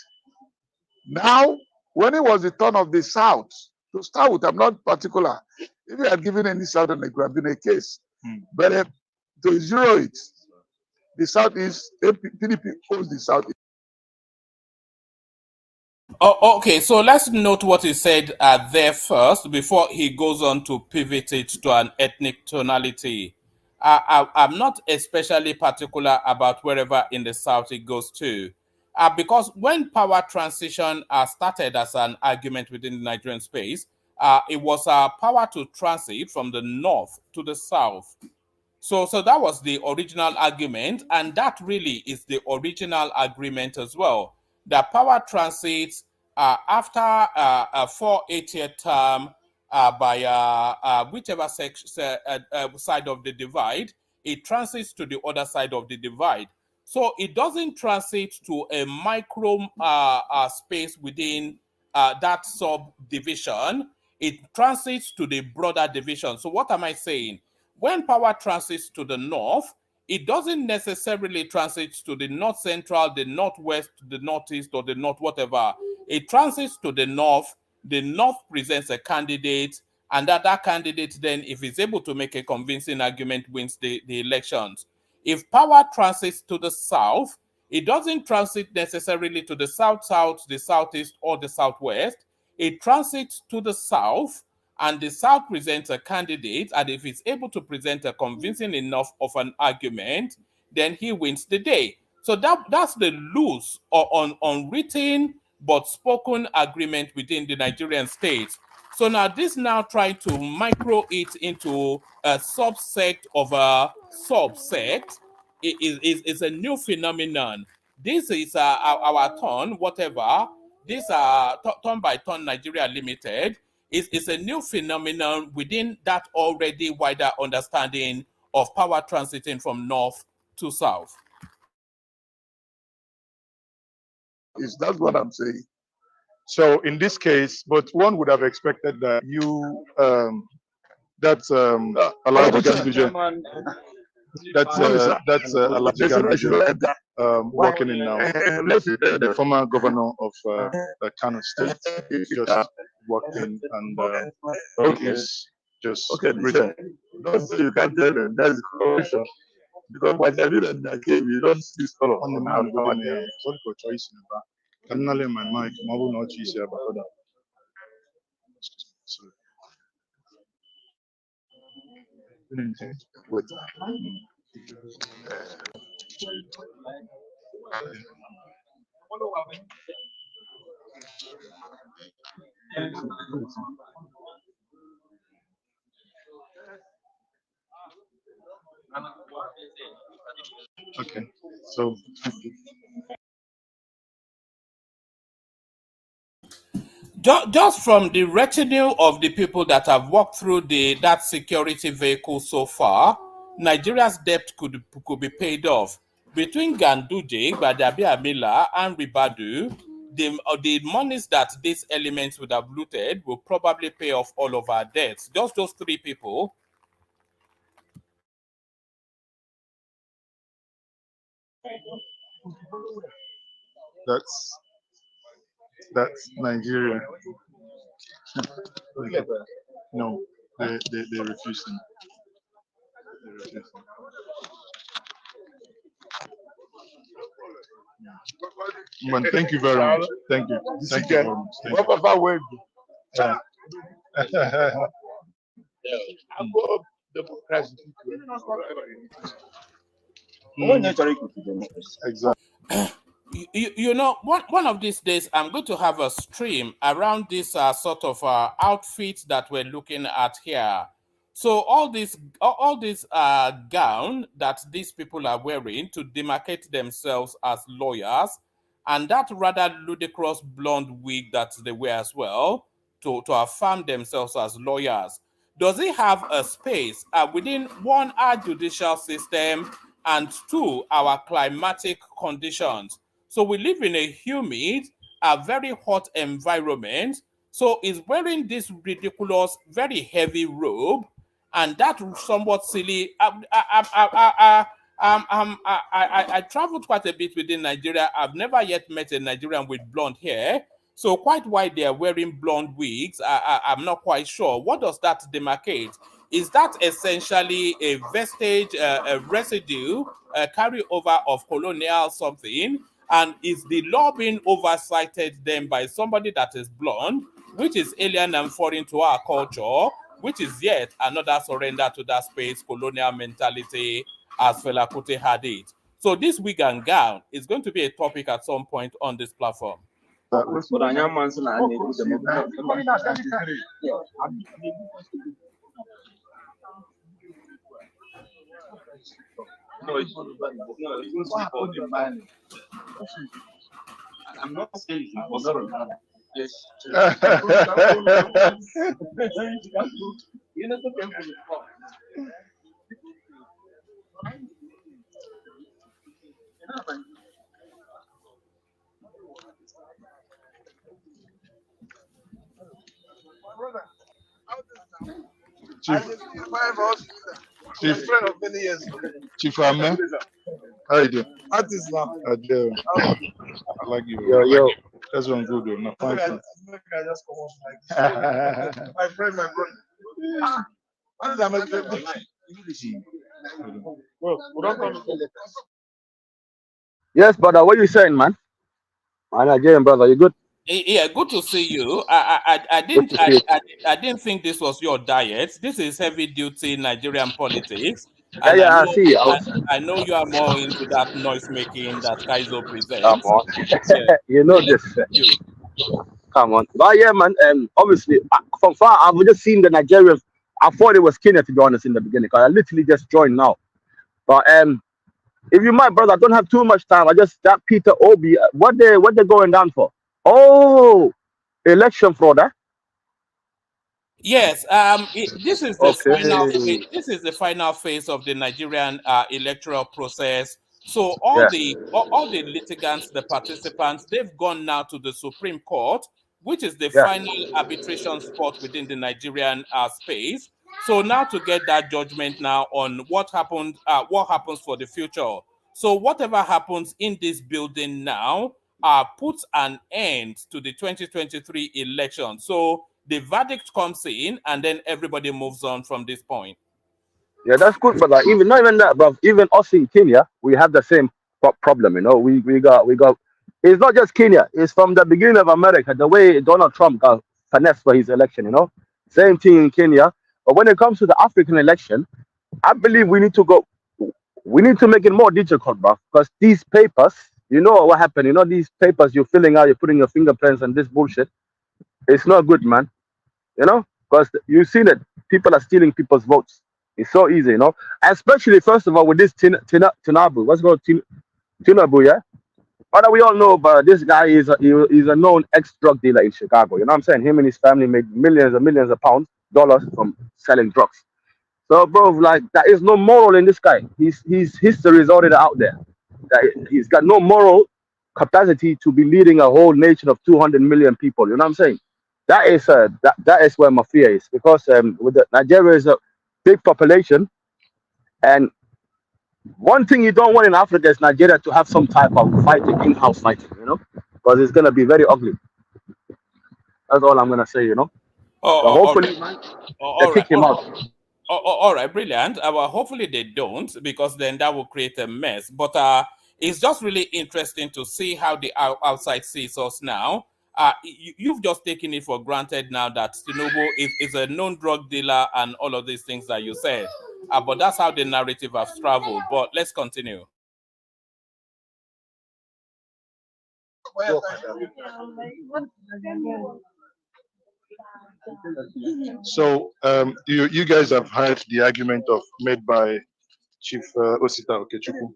Now, when it was the turn of the South, to start with, I'm not particular. If you had given any Southerner, it could have been a case. But to zero it, the Southeast, PDP owns the Southeast. Oh, okay, so let's note what he said there first before he goes on to pivot it to an ethnic tonality. I'm not especially particular about wherever in the South it goes to. Because when power transition started as an argument within the Nigerian space, it was power to transit from the north to the south. So that was the original argument, and that really is the original agreement as well. The power transits after a 4 8 year term by whichever side of the divide, it transits to the other side of the divide. So it doesn't transit to a micro space within that subdivision. It transits to the broader division. So what am I saying? When power transits to the north, it doesn't necessarily transit to the north central, the northwest, the northeast, or the north whatever. It transits to the north. The north presents a candidate, and that candidate then, if he's able to make a convincing argument, wins the elections. If power transits to the south, it doesn't transit necessarily to the south-south, the southeast, or the southwest. It transits to the south, and the South presents a candidate, and if he's able to present a convincing enough of an argument, then he wins the day. So that's the loose or unwritten but spoken agreement within the Nigerian states. So now this now trying to micro it into a subsect of a subsect is a new phenomenon. This is our turn, whatever. This turn by turn Nigeria Limited is a new phenomenon within that already wider understanding of power transiting from north to south. That's what I'm saying. So in this case, but one would have expected that you That's Alhaji Ganduje. That's Alhaji Ganduje walking in now. The former governor of Kano State just walked in and he's just written. You can't tell them that's corruption. Because by the time that came, you don't see color On the man, sorry for choice. Can I let my mic? I will not choose here, but hold on. Sorry. Wait. Okay, so Just from the retinue of the people that have walked through that security vehicle so far, Nigeria's debt could be paid off. Between Ganduje, Gbadabiamila, and Ribadu, the monies that these elements would have looted will probably pay off all of our debts. Just those three people. that's Nigeria. No, they refuse him. They refuse him. Man, thank you very much. Thank you. Thank you very much. Thank you. Yeah. Exactly. You know, one of these days, I'm going to have a stream around this sort of outfits that we're looking at here. So all this gown that these people are wearing to demarcate themselves as lawyers, and that rather ludicrous blonde wig that they wear as well to affirm themselves as lawyers. Does it have a space within one, our judicial system, and two, our climatic conditions? So we live in a humid, a very hot environment. So is wearing this ridiculous, very heavy robe and that somewhat silly. I traveled quite a bit within Nigeria. I've never yet met a Nigerian with blonde hair. So quite why they are wearing blonde wigs, I'm not quite sure. What does that demarcate? Is that essentially a vestige, a residue, a carryover of colonial something? And is the law being oversighted then by somebody that is blonde, which is alien and foreign to our culture, which is yet another surrender to that space colonial mentality as Fela Kuti had it? So this wig and gown is going to be a topic at some point on this platform. I'm not saying it's impossible. Yes. Chief Ahmed, how you doing? Artist now. I do. I like you. Yo. That's one good one. I just come off like my friend, my brother. Yes, brother. What you saying, man? My Nigerian brother, you good? Yeah, good to see you. I didn't think this was your diet. This is heavy duty Nigerian politics, and Yeah, I see. I know you are more into that noise making that Kaizo Come presents. on. Yeah. You know this. Come on. But yeah, man. Obviously, from far, I've just seen the Nigerians. I thought it was Kenya, to be honest, in the beginning, because I literally just joined now. But if you might, brother, I don't have too much time. I just that Peter Obi, what they going down for? Oh, election fraud, eh? Yes, this is the final phase. Okay. This is the final phase of the Nigerian electoral process. So all Yeah. the litigants, the participants, they've gone now to the Supreme Court, which is the Yeah. final arbitration spot within the Nigerian space. So now to get that judgment now on what happened, what happens for the future. So whatever happens in this building now puts an end to the 2023 election. So the verdict comes in and then everybody moves on from this point. Yeah, that's good, but like even not even that, bro. Even us in Kenya, we have the same problem. You know, we got. It's not just Kenya. It's from the beginning of America. The way Donald Trump got finessed for his election. You know, same thing in Kenya. But when it comes to the African election, I believe we need to go. We need to make it more digital, bro. Because these papers, you know what happened. You know these papers you're filling out, you're putting your fingerprints and this bullshit. It's not good, man. You know, because you've seen it. People are stealing people's votes. It's so easy, you know. Especially first of all with this Tinabu. What's called Tinabu, yeah. But we all know, but this guy is he's a known ex-drug dealer in Chicago. You know what I'm saying? Him and his family made millions and millions of dollars from selling drugs. So, bro, like there is no moral in this guy. His history is already out there. He's got no moral capacity to be leading a whole nation of 200 million people. You know what I'm saying? That is where my fear is because with Nigeria is a big population, and one thing you don't want in Africa is Nigeria to have some type of fighting, in-house fighting. You know, because it's gonna be very ugly. That's all I'm gonna say. You know. So Oh, all right. hopefully, man, they All right. kick him out. All right, brilliant. Well, hopefully they don't, because then that will create a mess. But it's just really interesting to see how the outside sees us now. You've just taken it for granted now that Tinubu is a known drug dealer and all of these things that you said. But that's how the narrative has traveled. But let's continue. So you guys have heard the argument of made by Chief Osita Okechukwu,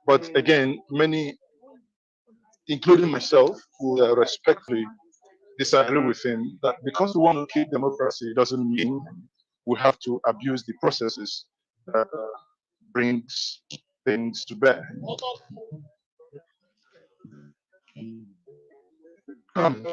but again, many, including myself, will respectfully disagree with him that because we want to keep democracy doesn't mean we have to abuse the processes that brings things to bear. Um,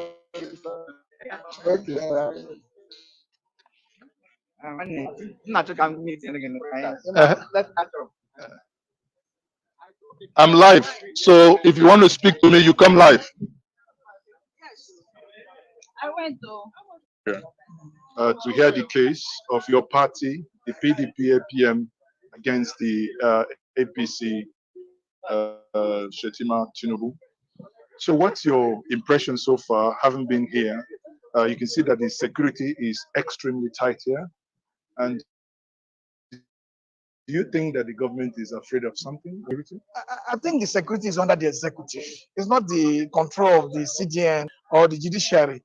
I'm live, so if you want to speak to me, you come live. To hear the case of your party, the PDP APM, against the APC Shetima Tinubu. So, what's your impression so far, having been here? You can see that the security is extremely tight here. And do you think that the government is afraid of something? I think the security is under the executive. It's not the control of the CGN or the judiciary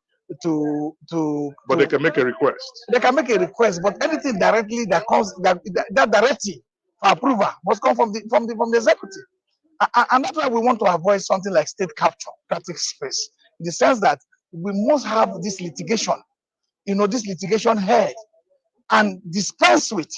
But they can make a request. They can make a request, but anything directly that comes that directive for approval must come from the executive. And that's why we want to avoid something like state capture, practice space, in the sense that we must have this litigation, this litigation head and dispense with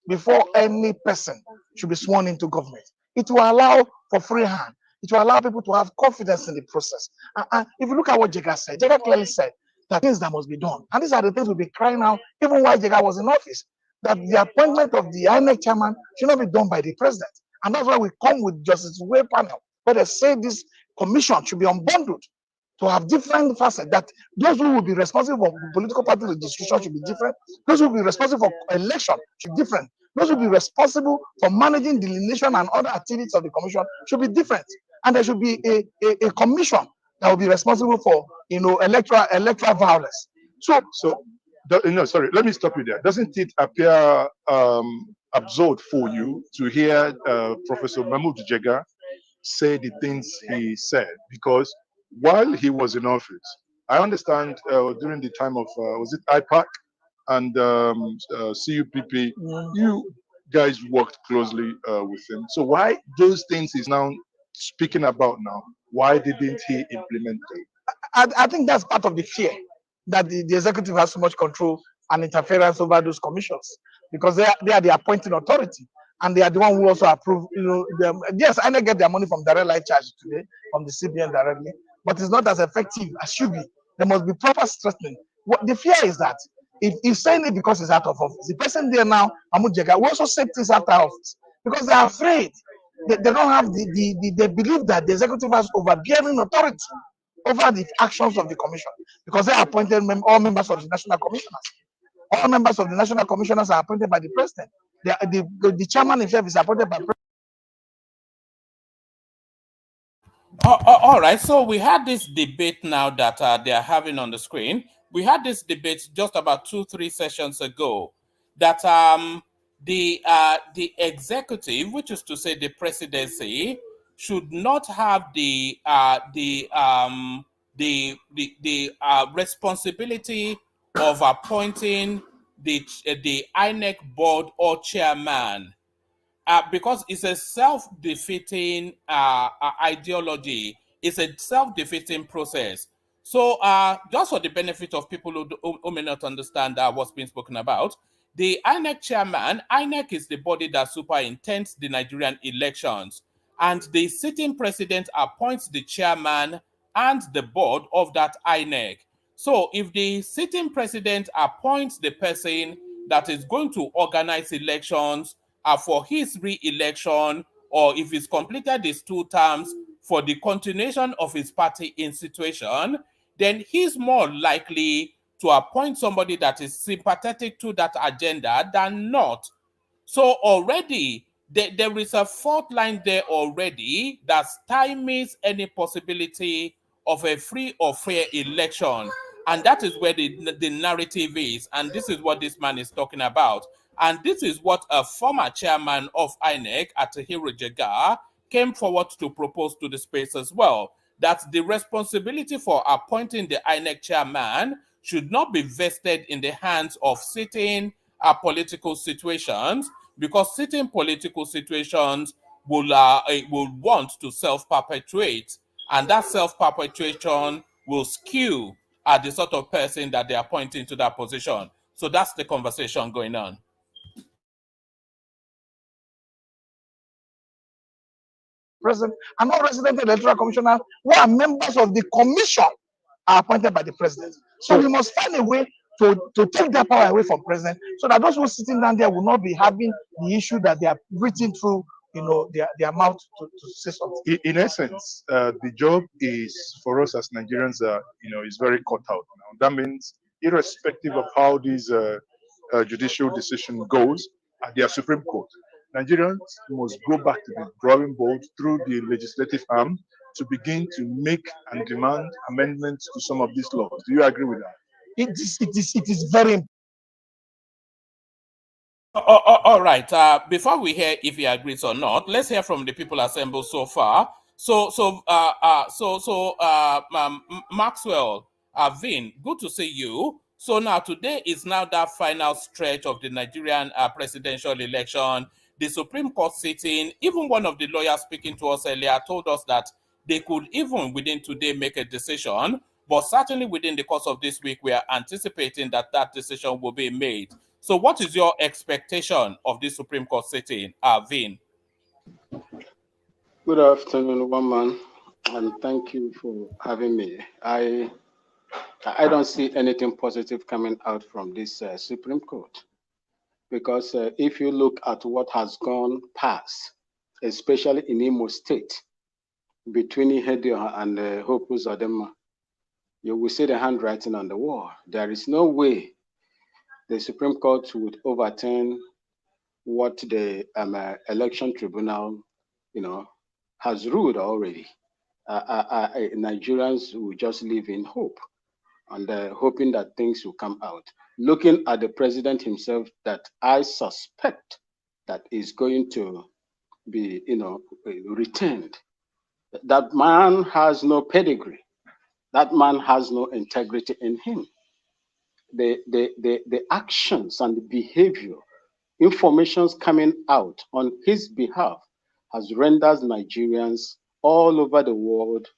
before any person should be sworn into government. It will allow for free hand. It will allow people to have confidence in the process. And if you look at what Jega said, Jega clearly said that things that must be done. And these are the things we'll be crying out even while Jega was in office, that the appointment of the INEC chairman should not be done by the president. And that's why we come with Justice Way panel, where they say this commission should be unbundled to have different facets, that those who will be responsible for political party registration should be different. Those who will be responsible for election should be different. Those who will be responsible for managing delineation and other activities of the commission should be different. And there should be a commission that will be responsible for electoral violence. So no, sorry, let me stop you there. Doesn't it appear absurd for you to hear Professor Mahmoud Jega say the things he said? Because while he was in office, I understand during the time of was it IPAC and CUPP, you guys worked closely with him. So why those things he's now speaking about now? Why didn't he implement them? I think that's part of the fear that the executive has so much control and interference over those commissions, because they are the appointing authority, and they are the one who also approve. Yes, I get their money from direct light charge today from the CBN directly, but it's not as effective as should be. There must be proper strengthening. What the fear is that If he's saying it because he's out of office, the person there now, Mahmoud Jega, will also say things after office because they are afraid. They don't have they believe that the executive has overbearing authority over the actions of the commission because they appointed all members of the national commissioners. All members of the national commissioners are appointed by the president. The chairman himself is appointed by the president. All right, so we had this debate now that they are having on the screen. We had this debate just about 2-3 sessions ago that the executive, which is to say the presidency, should not have the responsibility of appointing the INEC board or chairman. Because it's a self-defeating ideology. It's a self-defeating process. So just for the benefit of people who may not understand what's being spoken about, the INEC chairman, INEC is the body that superintends the Nigerian elections, and the sitting president appoints the chairman and the board of that INEC. So if the sitting president appoints the person that is going to organize elections for his re-election, or if he's completed his 2 terms for the continuation of his party institution, then he's more likely to appoint somebody that is sympathetic to that agenda than not. So already there is a fault line there already that stymies any possibility of a free or fair election. And that is where the narrative is. And this is what this man is talking about. And this is what a former chairman of INEC, Atiku Jega, came forward to propose to the space as well. That the responsibility for appointing the INEC chairman should not be vested in the hands of sitting political situations, because sitting political situations will want to self-perpetuate, and that self-perpetuation will skew at the sort of person that they are appointing to that position. So that's the conversation going on. President and all resident electoral commissioners who are members of the commission are appointed by the president. So we must find a way to take that power away from president, so that those who are sitting down there will not be having the issue that they are breathing through, their mouth to say something. In essence, the job is for us as Nigerians, is very cut out now. That means, irrespective of how this judicial decision goes at their Supreme Court, Nigerians must go back to the drawing board through the legislative arm to begin to make and demand amendments to some of these laws. Do you agree with that? It is very important. All right. Before we hear if he agrees or not, let's hear from the people assembled so far. Maxwell, Vin, good to see you. So now today is now that final stretch of the Nigerian presidential election. The Supreme Court sitting, even one of the lawyers speaking to us earlier told us that they could even within today make a decision, but certainly within the course of this week, we are anticipating that that decision will be made. So what is your expectation of this Supreme Court sitting, Vin? Good afternoon, one man, and thank you for having me. I don't see anything positive coming out from this Supreme Court, because if you look at what has gone past, especially in Imo State, between Ihedioha and Hope Uzodinma, you will see the handwriting on the wall. There is no way the Supreme Court would overturn what the election tribunal, has ruled already. Nigerians will just live in hope and hoping that things will come out. Looking at the president himself, that I suspect that is going to be, returned. That man has no pedigree. That man has no integrity in him. The actions and the behavior, informations coming out on his behalf has rendered Nigerians all over the world,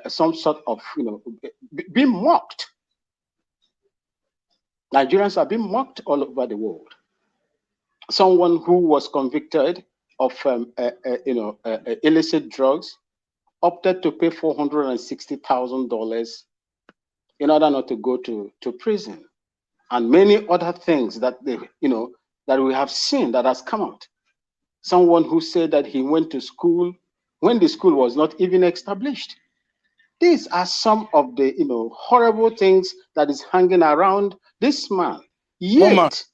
some sort of, being mocked. Nigerians are being mocked all over the world. Someone who was convicted of, illicit drugs opted to pay $460,000 in order not to go to prison. and many other things that they, that we have seen that has come out. Someone who said that he went to school when the school was not even established. These are some of the horrible things that is hanging around this man. Yet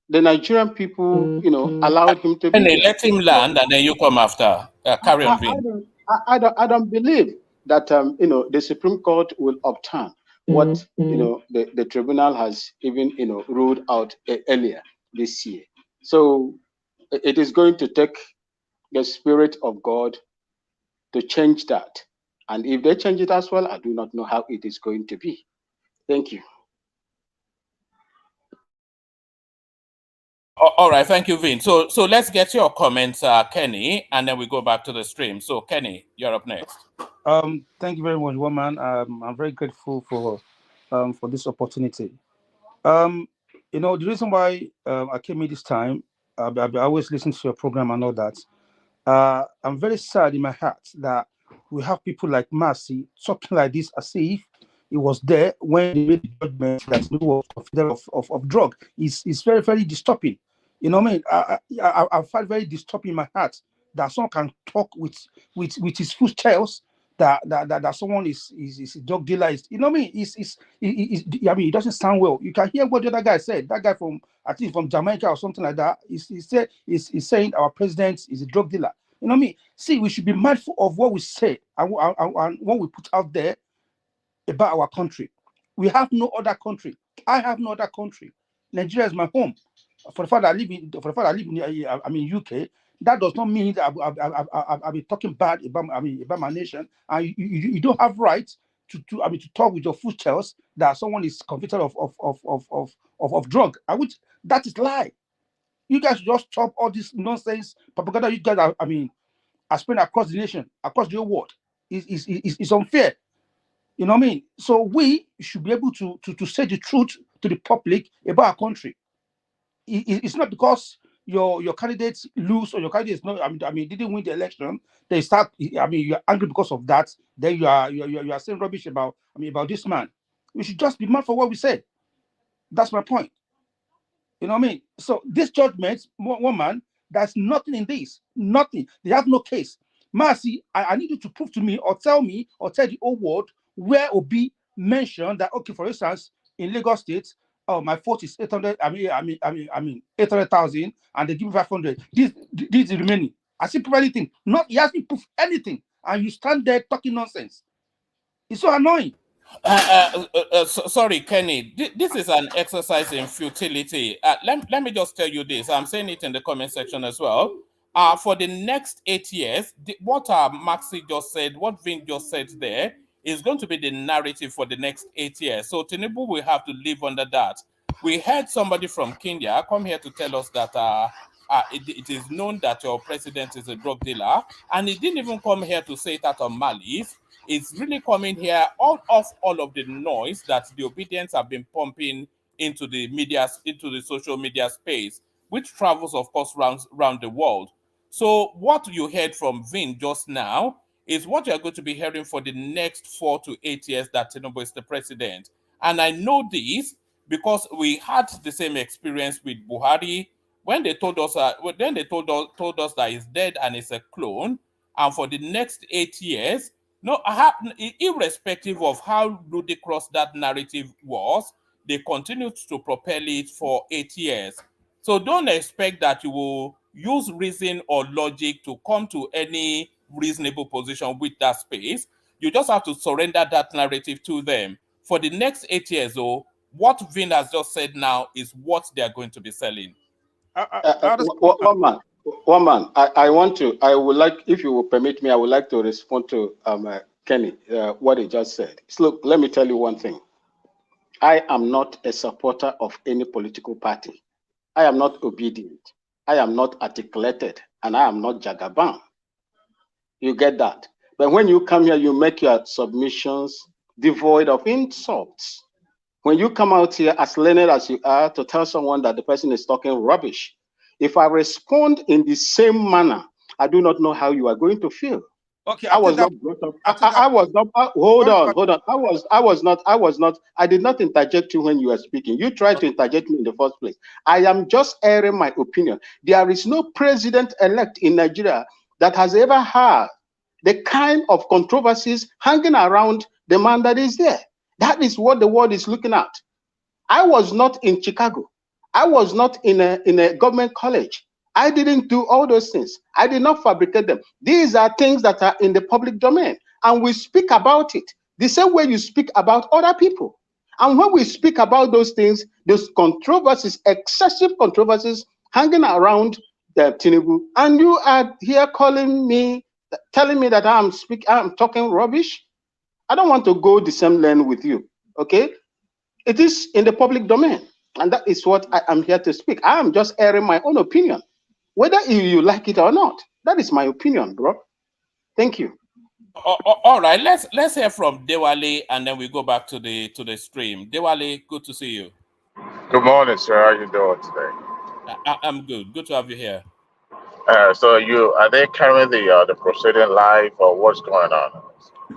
the Nigerian people, allowed him to be And they there. let him So land, and then you come after. Carry on, Vin. I don't believe that the Supreme Court will overturn what the tribunal has even ruled out earlier this year. So it is going to take the Spirit of God to change that. And if they change it as well, I do not know how it is going to be. Thank you. All right, thank you, Vin. So let's get your comments, Kenny, and then we go back to the stream. So Kenny, you're up next. Thank you very much, woman. I'm very grateful for this opportunity. The reason why I came in this time, I always listen to your program and all that. I'm very sad in my heart that we have people like Mercy talking like this as if it was there when they made the judgment that it was considered of drug. It's very, very disturbing. You know what I mean? I find very disturbing in my heart that someone can talk with his full chest that someone is a drug dealer. You know what I mean? I mean, it doesn't sound well. You can hear what the other guy said. That guy from, I think, from Jamaica or something like that. He's saying our president is a drug dealer. You know what I mean? See, we should be mindful of what we say and what we put out there about our country. We have no other country. I have no other country. Nigeria is my home. For the fact that I live in UK, that does not mean that I'll be talking bad about my nation. And you don't have right to talk with your foot chest that someone is convicted of drug. That is lie. You guys just stop all this nonsense propaganda. You guys are spreading across the nation, across the whole world. It's unfair. You know what I mean? So we should be able to say the truth to the public about our country. It's not because your candidates lose or your candidates not. Didn't win the election. They start. You're angry because of that. Then you are saying rubbish about this man. We should just be mad for what we said. That's my point. You know what I mean? So this judgment, woman, there's nothing in this. Nothing. They have no case. Mercy, I need you to prove to me or tell the whole world where Obi mentioned that, okay, for instance, in Lagos State, my vote is 800, 800,000, and they give me 500. This is the remaining. I see proof anything. Not, he hasn't proof anything. And you stand there talking nonsense. It's so annoying. Sorry, Kenny. This is an exercise in futility. Let me just tell you this. I'm saying it in the comment section as well. For the next 8 years, what Maxi just said, what Vin just said there, is going to be the narrative for the next 8 years. So Tinubu will have to live under that. We heard somebody from Kenya come here to tell us that it is known that your president is a drug dealer, and he didn't even come here to say it out of malice. It's really coming here all of the noise that the obedience have been pumping into the media, into the social media space, which travels, of course, around the world. So what you heard from Vin just now is what you're going to be hearing for the next 4 to 8 years that Tinubu is the president. And I know this because we had the same experience with Buhari when they told us told us that he's dead and it's a clone. And for the next 8 years, no, irrespective of how ludicrous that narrative was, they continued to propel it for 8 years. So don't expect that you will use reason or logic to come to any reasonable position with that space. You just have to surrender that narrative to them. For the next 8 years, though, what Vin has just said now is what they are going to be selling. One man. I would like, if you will permit me, I would like to respond to Kenny, what he just said. So look, let me tell you one thing. I am not a supporter of any political party. I am not obedient. I am not articulated, and I am not Jagaban. You get that? But when you come here, you make your submissions devoid of insults. When you come out here as learned as you are to tell someone that the person is talking rubbish, if I respond in the same manner, I do not know how you are going to feel. Okay, I I think was that. not brought up. I think that. I was not. Hold Sorry, on, hold on. I was not. I did not interject you when you were speaking. You tried to interject me in the first place. I am just airing my opinion. There is no president-elect in Nigeria that has ever had the kind of controversies hanging around the man that is there. That is what the world is looking at. I was not in Chicago. I was not in a government college. I didn't do all those things. I did not fabricate them. These are things that are in the public domain, and we speak about it the same way you speak about other people. And when we speak about those things, those controversies, excessive controversies hanging around the Tinubu, and you are here calling me, telling me that I'm talking rubbish. I don't want to go the same lane with you. Okay, it is in the public domain, and that is what I am here to speak. I am just airing my own opinion, whether you like it or not. That is my opinion, bro. Thank you. All right, let's hear from Dewale, and then we go back to the stream. Dewale, good to see you. Good morning, sir. How you doing today? I'm good. Good to have you here. So you are they carrying the proceeding live or what's going on?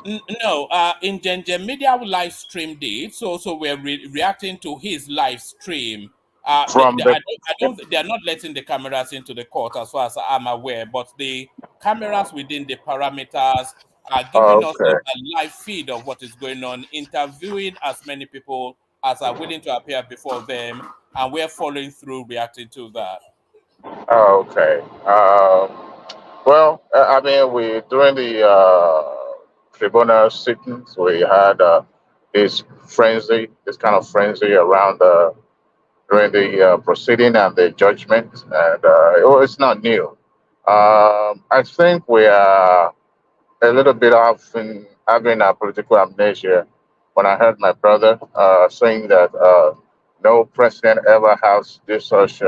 No, in Gengen Media live streamed it, so we're reacting to his live stream. From the I don't, they are not letting the cameras into the court as far as I'm aware, but the cameras within the parameters are giving us okay, a live feed of what is going on, interviewing as many people as are willing to appear before them, and we're following through, reacting to that. okay. Well, I mean, we during the tribunal sittings, we had this kind of frenzy around during the proceeding and the judgment, and it's not new. I think we are a little bit often having a political amnesia when I heard my brother saying that no president ever has this such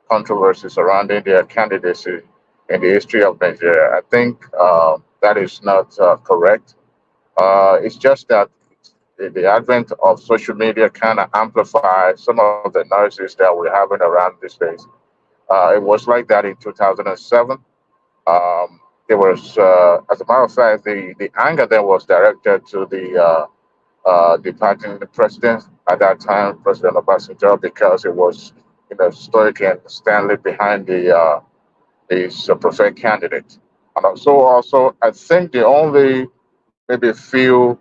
controversy surrounding their candidacy in the history of Nigeria. I think that is not correct. It's just that the advent of social media kind of amplified some of the noises that we're having around these days. It was like that in 2007. There was, as a matter of fact, the anger that was directed to the departing president at that time, President Obasanjo, because it was, stoic and standing behind his preferred candidate. And also, I think the only maybe few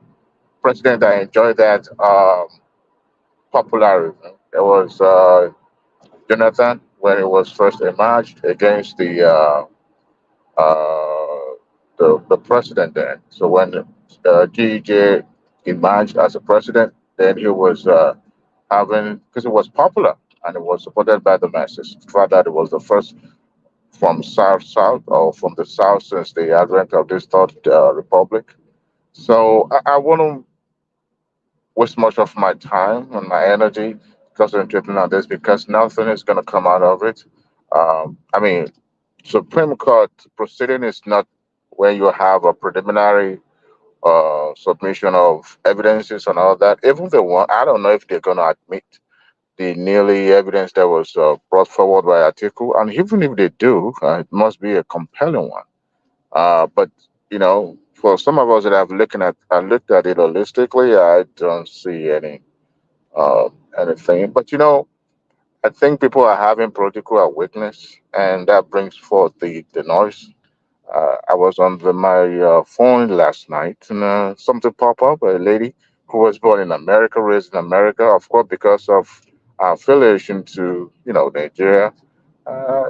president that enjoyed that popularity, it was Jonathan when he was first emerged against the president then. So when GEJ emerged as a president, then he was having because it was popular and it was supported by the masses. In fact, that it was the first from South or from the South since the advent of this third republic. So I wouldn't waste much of my time and my energy concentrating on this because nothing is going to come out of it. I mean, Supreme Court proceeding is not when you have a preliminary submission of evidences and all that. Even the one, I don't know if they're going to admit the nearly evidence that was brought forward by Atiku, and even if they do, it must be a compelling one. But for some of us that have looked at it holistically, I don't see anything. But I think people are having political awareness, and that brings forth the noise. I was on my phone last night, and something popped up. A lady who was born in America, raised in America, of course, because of affiliation to Nigeria.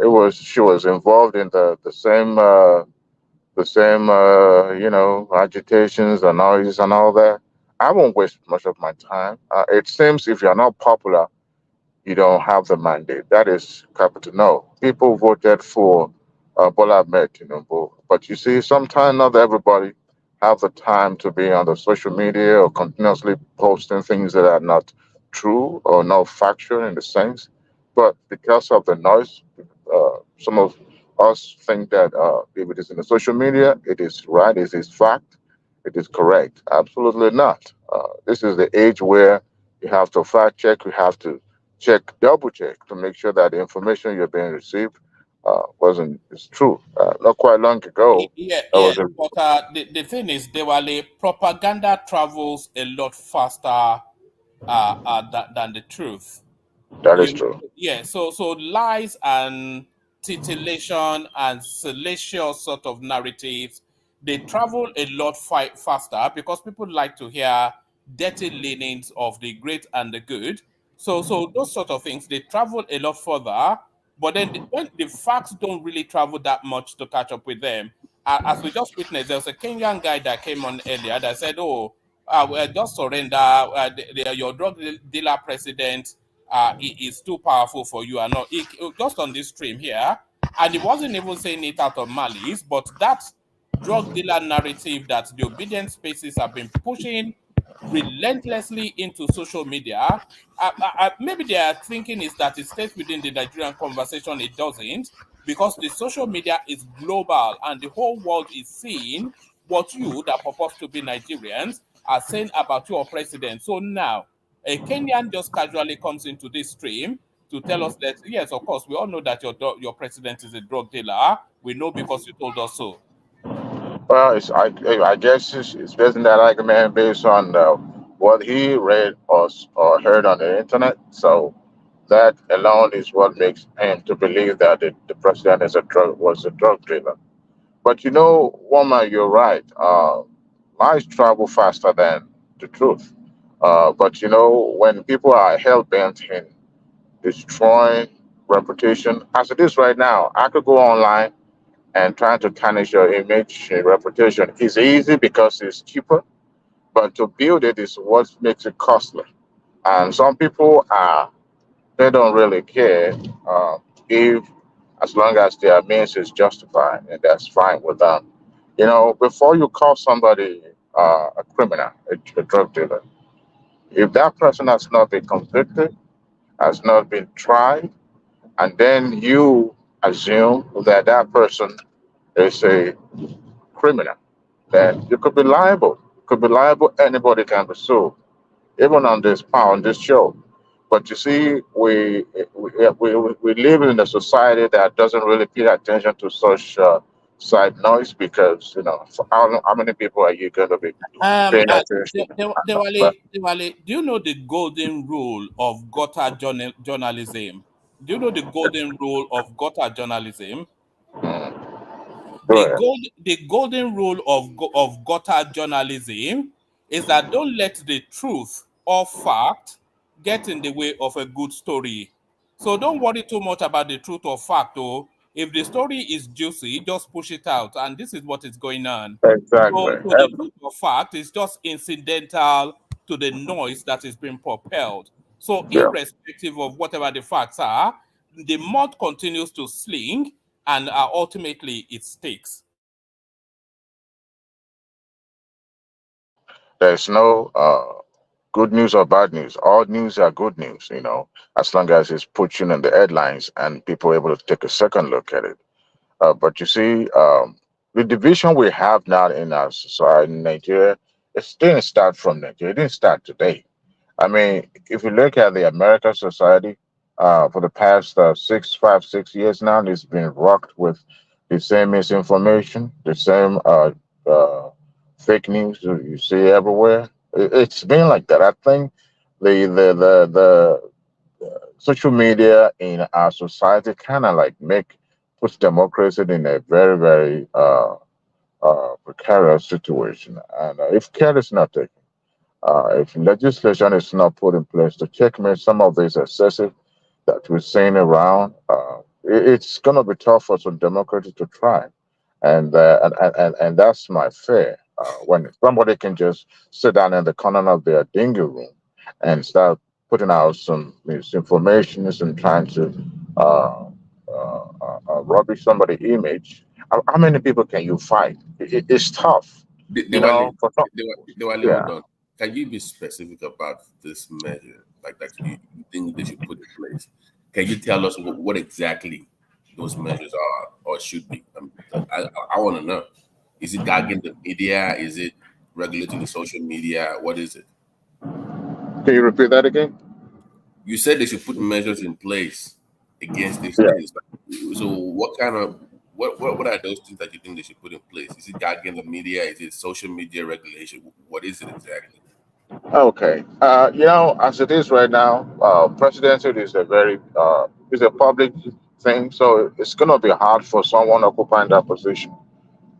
It was she was involved in the same agitations and noise and all that. I won't waste much of my time. It seems if you're not popular, you don't have the mandate. That is capital no. People voted for Bola Ahmed Tinubu, but you see, sometimes not everybody have the time to be on the social media or continuously posting things that are not true or not factual in the sense. But because of the noise, some of us think that if it is in the social media, it is right, it is fact, it is correct. Absolutely not. This is the age where you have to fact check, you have to double check to make sure that the information you're being received wasn't is true. not quite long ago. Yeah, There yeah. was a But the thing is, Dewale, propaganda travels a lot faster than the truth. that is You true. Yeah, so lies and titillation and salacious sort of narratives, they travel a lot faster because people like to hear dirty leanings of the great and the good. So those sort of things, they travel a lot further, but then when the facts don't really travel that much to catch up with them. As we just witnessed, there was a Kenyan guy that came on earlier that said, "Oh, well, just surrender. Your drug dealer president is too powerful for you," and not just on this stream here, and he wasn't even saying it out of malice, but that drug dealer narrative that the obedient spaces have been pushing relentlessly into social media. Maybe their thinking is that it stays within the Nigerian conversation. It doesn't, because the social media is global and the whole world is seeing what you, that purpose to be Nigerians, are saying about your president. So now, a Kenyan just casually comes into this stream to tell us that, yes, of course, we all know that your president is a drug dealer. We know because you told us so. Well, I guess it's based on that argument based on what he read or heard on the internet. So that alone is what makes him to believe that the president was a drug dealer. But woman, you're right. Lies travel faster than the truth. But when people are hell bent in destroying reputation, as it is right now, I could go online and trying to tarnish your image and reputation is easy because it's cheaper, but to build it is what makes it costly. And some people they don't really care if as long as their means is justified, and that's fine with them. Before you call somebody a criminal, a drug dealer, if that person has not been convicted, has not been tried, and then you assume that that person is a criminal, then you could be liable. Could be liable. Anybody can be sued, even on this show. But you see, we live in a society that doesn't really pay attention to such side noise because for how many people are you going to be paying attention? But Dewale, do you know the golden rule of gutter journalism? Do you know the golden rule of gutter journalism? go ahead. The golden rule of gutter journalism is that don't let the truth or fact get in the way of a good story. So don't worry too much about the truth or fact. Oh, if the story is juicy, just push it out, and this is what is going on. Exactly. So the truth or fact is just incidental to the noise that is being propelled. So Yeah. irrespective of whatever the facts are, the mud continues to sling, and ultimately it sticks. There's no good news or bad news. All news are good news, as long as it's pushing in the headlines and people are able to take a second look at it. But you see, the division we have now in our society in Nigeria, it didn't start from Nigeria. It didn't start today. I mean, if you look at the American society, for the past 6 years now, it's been rocked with the same misinformation, the same fake news you see everywhere. It's been like that. I think the social media in our society kind of like puts democracy in a very very precarious situation, and if care is not taken, if legislation is not put in place to checkmate some of these excessive that we're seeing around, it's going to be tough for some democracy to try. And that's my fear. When somebody can just sit down in the corner of their dingy room and start putting out some misinformation and trying to uh, rubbish somebody's image, how many people can you fight? It's tough, Diwali, for some. Diwali, Yeah. hold on. Can you be specific about this measure, like that you think they should put in place? Can you tell us what exactly those measures are or should be? I want to know. Is it gagging the media? Is it regulating the social media? What is it? Can you repeat that again? You said they should put measures in place against these Yeah. things. So, what kind of What are those things that you think they should put in place? Is it guiding the media? Is it social media regulation? What is it exactly? Okay. As it is right now, presidency is a very is a public thing, so it's gonna be hard for someone occupying that position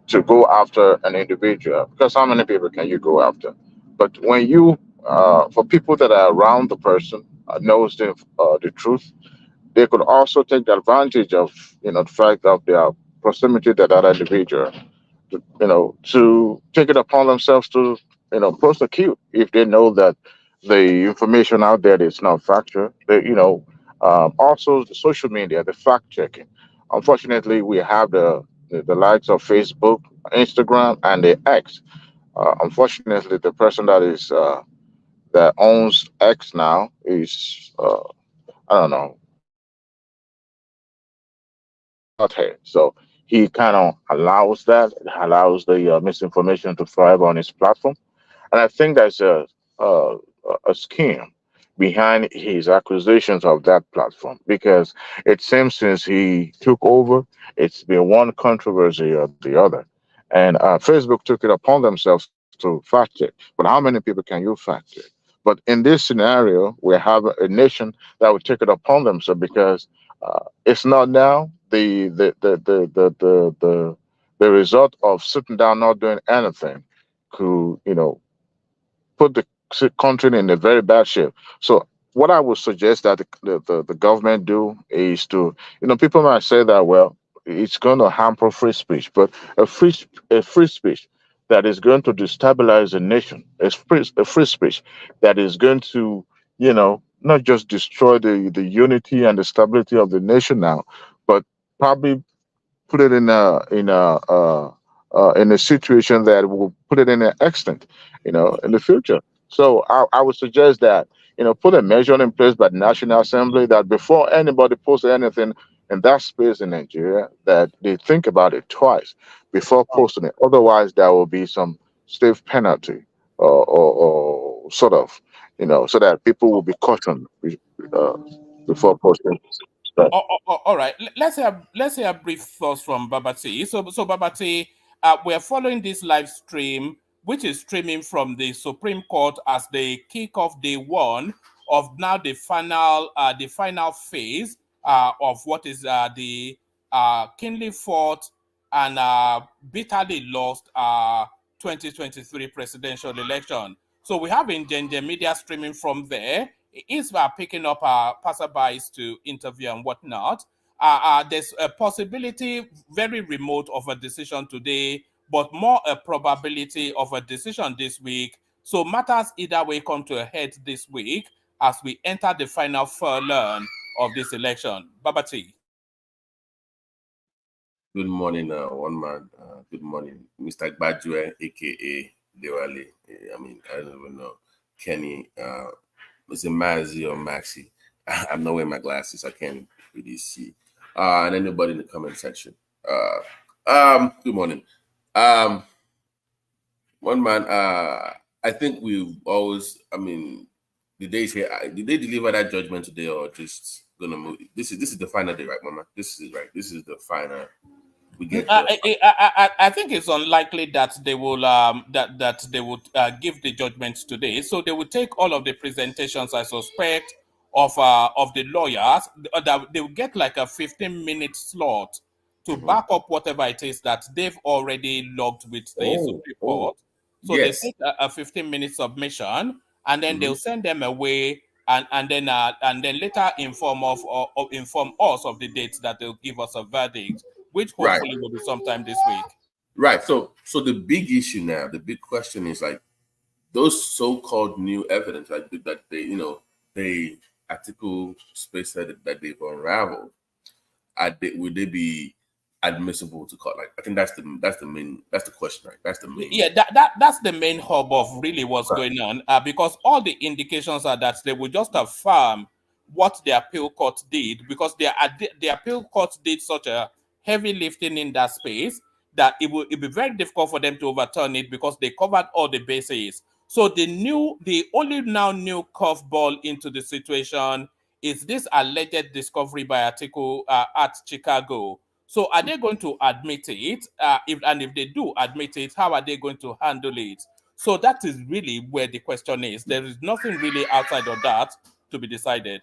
to go after an individual, because how many people can you go after? But when you for people that are around the person, knows the truth, they could also take advantage of the fact of their proximity to that individual, to take it upon themselves to, prosecute if they know that the information out there is not factual. Also the social media, the fact checking. Unfortunately, we have the likes of Facebook, Instagram, and the X. Unfortunately, the person that owns X now is I don't know, out here. So he kind of allows that, allows the misinformation to thrive on his platform. And I think there's a, a scheme behind his acquisitions of that platform, because it seems since he took over, it's been one controversy or the other. And Facebook took it upon themselves to fact check. But how many people can you fact check? But in this scenario, we have a nation that would take it upon themselves, because it's not now the result of sitting down not doing anything could put the country in a very bad shape. So what I would suggest that the government do is to, people might say that, well, it's going to hamper free speech, but a free speech that is going to destabilize a nation, a free speech that is going to, not just destroy the unity and the stability of the nation now, but probably put it in a situation that will put it in an extent, in the future. So I would suggest that, put a measure in place by the National Assembly that before anybody posts anything in that space in Nigeria, that they think about it twice before posting it. Otherwise, there will be some stiff penalty, or sort of, so that people will be cautioned uh, before posting stuff. All right. Let's hear brief thoughts from Babati. So Babati, we're following this live stream, which is streaming from the Supreme Court as they kick off day one of now the final phase of what is the keenly fought and bitterly lost 2023 presidential election. So we have in media streaming from there. Is picking up passerbys to interview and whatnot. There's a possibility, very remote, of a decision today, but more a probability of a decision this week. So matters either way come to a head this week as we enter the final furlong of this election. Babati. Good morning, one man. Good morning, Mr. Gbadue, aka Dewale. I mean, I don't even know. Kenny, is it Mazzy or Maxi? I'm not wearing my glasses. I can't really see. And anybody in the comment section. Good morning. Um, One man. I think we've always. I mean, the days here. Did they deliver that judgment today, or just gonna move? This is the final day, right, Mama? This is right. This is the final. We get the. I think it's unlikely that they will that they would give the judgment today. So they will take all of the presentations, I suspect, of the lawyers. That they will get like a 15-minute slot to Mhm. back up whatever it is that they've already logged with the Oh, Supreme oh, Court. So they yes. take a 15-minute submission, and then Hmm. they'll send them away, and then later inform us of the dates that they'll give us a verdict, which Right, hopefully will be sometime this week. right. So the big issue now, the big question is like those so-called new evidence, like that they article space that they've unraveled. Would they be admissible to court? Like I think that's the question, right? That's the main. Yeah, that's the main hub of really what's Right. going on, because all the indications are that they will just affirm what the appeal court did, because the appeal court did such a heavy lifting in that space that it be very difficult for them to overturn it because they covered all the bases. So the only now new curveball into the situation is this alleged discovery by Atiku at Chicago. So are they going to admit it? If they do admit it, how are they going to handle it? So that is really where the question is. There is nothing really outside of that to be decided.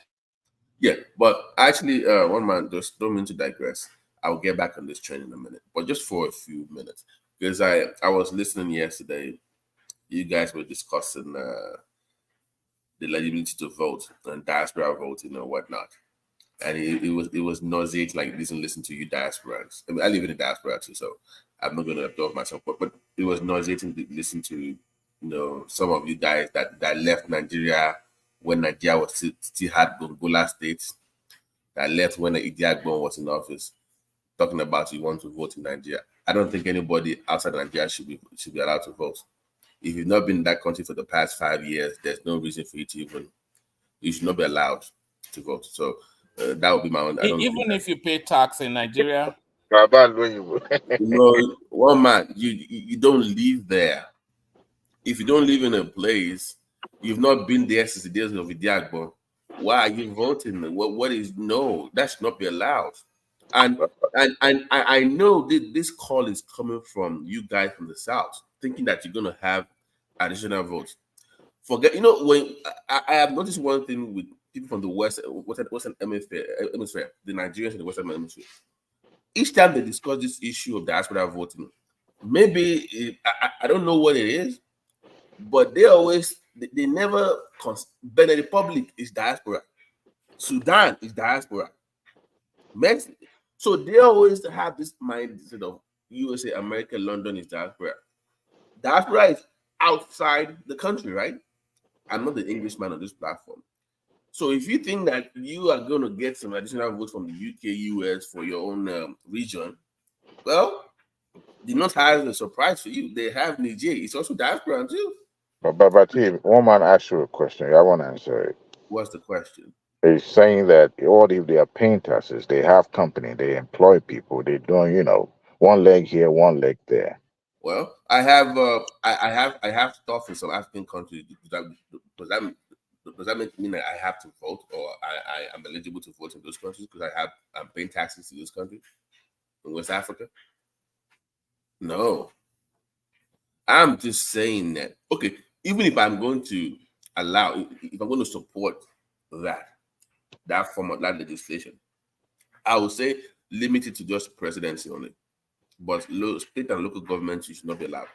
Yeah, but actually, one man, just don't mean to digress. I'll get back on this train in a minute, but just for a few minutes, because I was listening yesterday. You guys were discussing the eligibility to vote and diaspora voting and whatnot, and it was nauseating. Like listen to you diasporans. I mean, I live in the diaspora too, so I'm not going to absorb myself. But it was nauseating to listen to some of you guys that left Nigeria when Nigeria was still had Gongola states, that left when Idi Agbon was in office, talking about you want to vote in Nigeria. I don't think anybody outside Nigeria should be allowed to vote. If you've not been in that country for the past 5 years, there's no reason for you to even. You should not be allowed to vote. So that would be my own. I don't think Even if you pay tax in Nigeria. One man, you don't live there. If you don't live in a place, you've not been there since the days of Idi Agbon. Why are you voting? What is no? That should not be allowed. And I know this call is coming from you guys from the South, thinking that you're going to have additional votes. Forget, when I have noticed one thing with people from the Western Hemisphere, the Nigerians in the Western Hemisphere. Each time they discuss this issue of diaspora voting, maybe I don't know what it is, but they never. Benin Republic is diaspora, Sudan is diaspora, Mexico. So they always have this mindset of USA, America, London is diaspora. Diaspora is outside the country, right? I'm not the Englishman on this platform. So if you think that you are going to get some additional votes from the UK, US for your own region, well, the North has a surprise for you. They have Niger. It's also diaspora too. But one man asked you a question. I want to answer it. What's the question? He's saying that all if they are paying taxes, they have company, they employ people, they're doing, one leg here, one leg there. Well, I have stuff in some African countries. Does that mean that I have to vote, or I am eligible to vote in those countries because I'm paying taxes to those countries in West Africa? No. I'm just saying that, okay, even if I'm going to if I'm going to support that form of that legislation, I would say limit it to just presidency only. But state and local governments should not be allowed.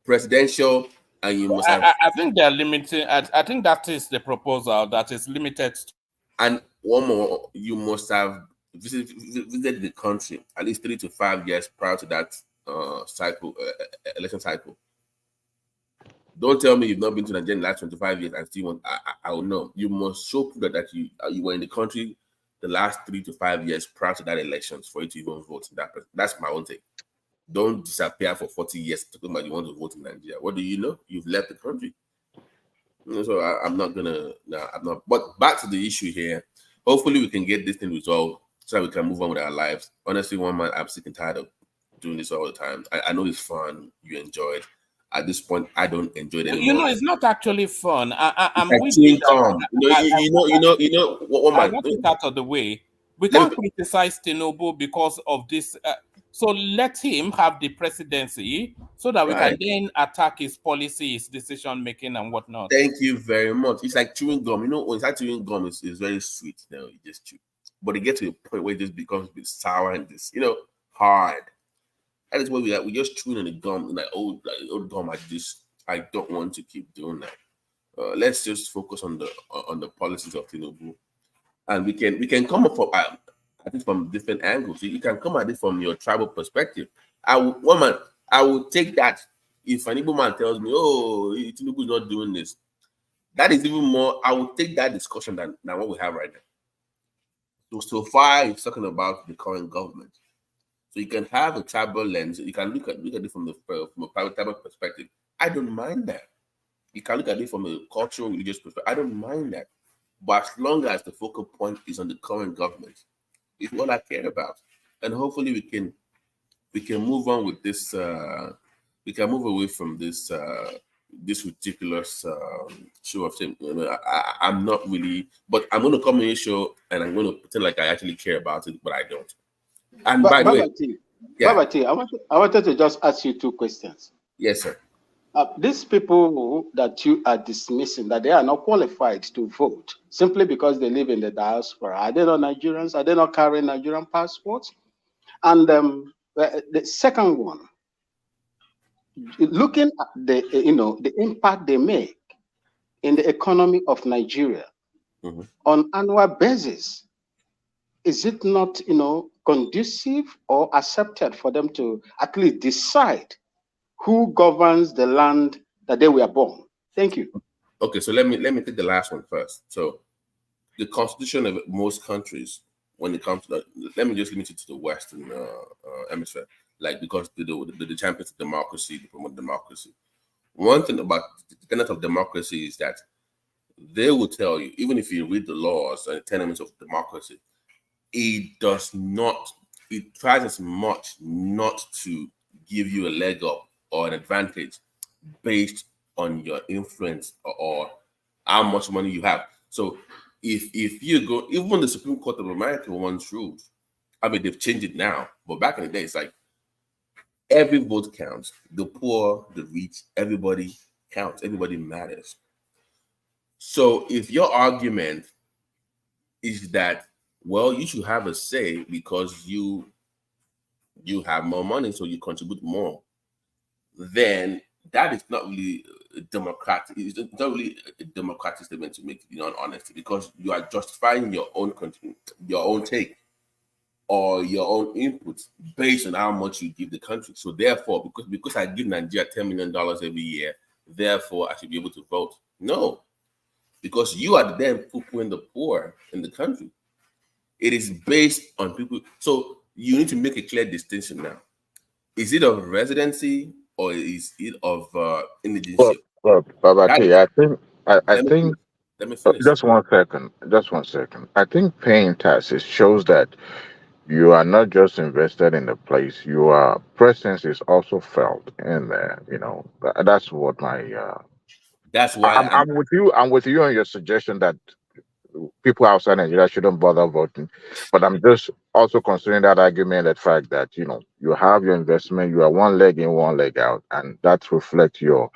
Presidential, and you must have. I think they're limiting. I think that is the proposal that is limited. And one more, you must have visited the country at least 3 to 5 years prior to that election cycle. Don't tell me you've not been to Nigeria in the last 25 years and still want. I will know. You must show proof that you were in the country the last 3 to 5 years prior to that elections for you to even vote. That's my own take. Don't disappear for 40 years talking about you want to vote in Nigeria. What do you know? You've left the country. So I'm not gonna. No, I'm not. But back to the issue here. Hopefully, we can get this thing resolved so that we can move on with our lives. Honestly, one man, I'm sick and tired of doing this all the time. I know it's fun. You enjoy it. At this point, I don't enjoy it anymore. It's not actually fun. I'm like with chewing you. gum. What I man? want it out of the way. We can't criticize Tinubu because of this. So let him have the presidency so that we can then attack his policy, his decision making, and whatnot. Thank you very much. It's like chewing gum. When you start chewing gum, it's very sweet. You just chew. But it gets to a point where it just becomes a bit sour and just, hard. That is what we are. We just chewing on the gum, like old gum. I don't want to keep doing that. Let's just focus on the policies of Tinubu, and we can come up from different angles. You can come at it from your tribal perspective. I would take that. If an Igbo man tells me, "Oh, Tinubu is not doing this," that is even more. I would take that discussion than what we have right now. So far, it's talking about the current government. So you can have a tribal lens. You can look at it from a private tribal perspective. I don't mind that. You can look at it from a cultural, religious perspective. I don't mind that. But as long as the focal point is on the current government, it's what I care about. And hopefully we can move on with this. We can move away from this ridiculous show of thing. I'm not really, but I'm going to come on your show and I'm going to pretend like I actually care about it, but I don't. And by the way, yeah, Babati, I wanted to just ask you two questions. yes, sir. These people that you are dismissing, that they are not qualified to vote simply because they live in the diaspora, are they not Nigerians? Are they not carrying Nigerian passports? And the second one, looking at the impact they make in the economy of Nigeria on annual basis, is it not conducive or accepted for them to at least decide who governs the land that they were born? Thank you. Okay, so let me take the last one first. So the constitution of most countries, when it comes to let me just limit it to the Western hemisphere, like because the champions of democracy, they promote democracy. One thing about the tenet of democracy is that they will tell you, even if you read the laws and the tenets of democracy, it does not, it tries as much not to give you a leg up or an advantage based on your influence or how much money you have. So if you go, even the Supreme Court of America once ruled, I mean, they've changed it now, but back in the day, it's like every vote counts. The poor, the rich, everybody counts. Everybody matters. So if your argument is that, well, you should have a say because you have more money, so you contribute more, then that is not really democratic. It's not really a democratic statement to make, in all honesty, because you are justifying your own take or your own input based on how much you give the country. So therefore, because I give Nigeria $10 million every year, therefore I should be able to vote. No, because you are then poo-pooing the poor in the country. It is based on people. So you need to make a clear distinction now. Is it of residency or is it of indigency? Well, Babati, I think let me finish. just 1 second. Just 1 second. I think paying taxes shows that you are not just invested in the place. Your presence is also felt in there. That's what That's why I'm with you. I'm with you on your suggestion that people outside Nigeria shouldn't bother voting. But I'm just also considering that argument, that fact that you have your investment, you are one leg in, one leg out, and that reflects your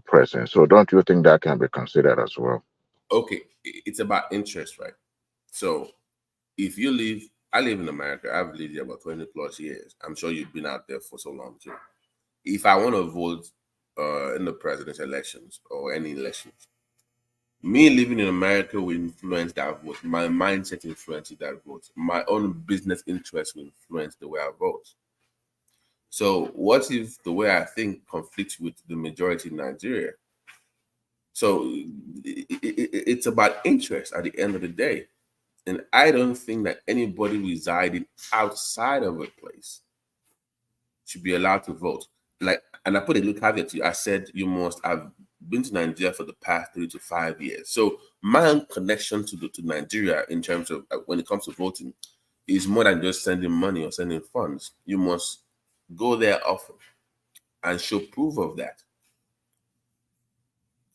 presence. So don't you think that can be considered as well? Okay, it's about interest, right? So if you live, I live in America. I've lived here about 20 plus years. I'm sure you've been out there for so long too. If I want to vote in the presidential elections or any elections, me living in America will influence that vote. My mindset influences that vote. My own business interests will influence the way I vote. So what if the way I think conflicts with the majority in Nigeria? So it's about interest at the end of the day. And I don't think that anybody residing outside of a place should be allowed to vote. And I put a little caveat to you. I said you must have been to Nigeria for the past 3 to 5 years. So my own connection to Nigeria in terms of when it comes to voting is more than just sending money or sending funds. You must go there often and show proof of that.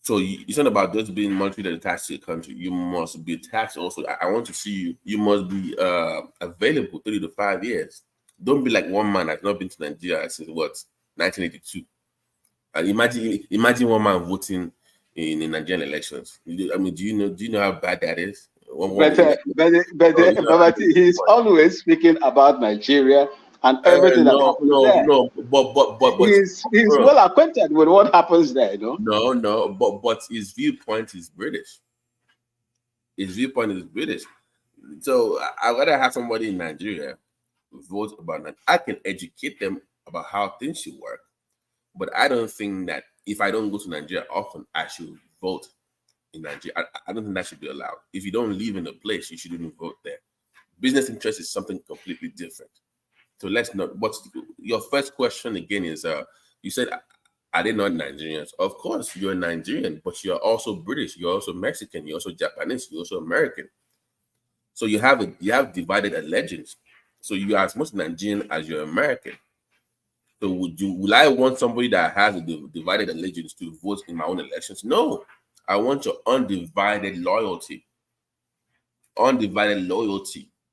So it's not about just being monetarily attached to the country. You must be attached also. I want to see you. You must be available 3 to 5 years. Don't be like one man that's not been to Nigeria since 1982. And imagine one man voting in Nigerian elections. I mean, do you know how bad that is? But he's always speaking about Nigeria and everything that happens there. No, but he's well acquainted with what happens there, No, but his viewpoint is British. So I'd rather have somebody in Nigeria vote about that. I can educate them about how things should work, but I don't think that if I don't go to Nigeria often, I should vote in Nigeria. I don't think that should be allowed. If you don't live in a place, you shouldn't vote there. Business interest is something completely different. So let's not. But your first question again is, you said, are they not Nigerians? Of course, you're Nigerian, but you're also British. You're also Mexican. You're also Japanese. You're also American. So you have divided allegiance. So you are as much Nigerian as you're American. So will I want somebody that has a divided allegiance to vote in my own elections? No, I want your undivided loyalty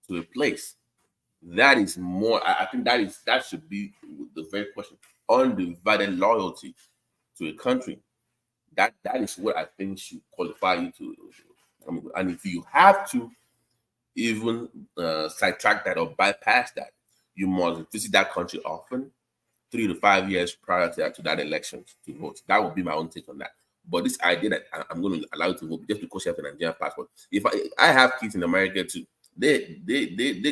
to a place. That is more. I think that should be the very question. Undivided loyalty to a country. That is what I think should qualify you to. I mean, and if you have to even sidetrack that or bypass that, you must visit that country often, 3 to 5 years prior to that election to vote. That would be my own take on that. But this idea that I'm going to allow you to vote just because you have a Nigerian passport. If I have kids in America too, they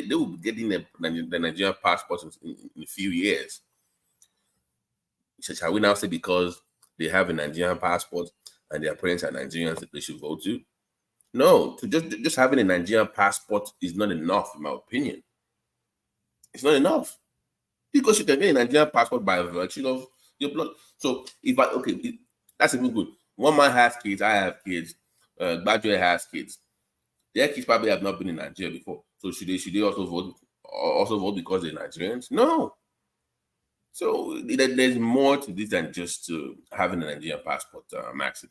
will be getting the Nigerian passport in a few years. So shall we now say because they have a Nigerian passport and their parents are Nigerians that they should vote to? No, to just having a Nigerian passport is not enough, in my opinion. It's not enough because you can get a Nigerian passport by virtue of your blood. So that's even good. One man has kids, I have kids. Badger has kids. Their kids probably have not been in Nigeria before. So should they also vote? Also vote because they're Nigerians? No. So there's more to this than just having a Nigerian passport, Maxi.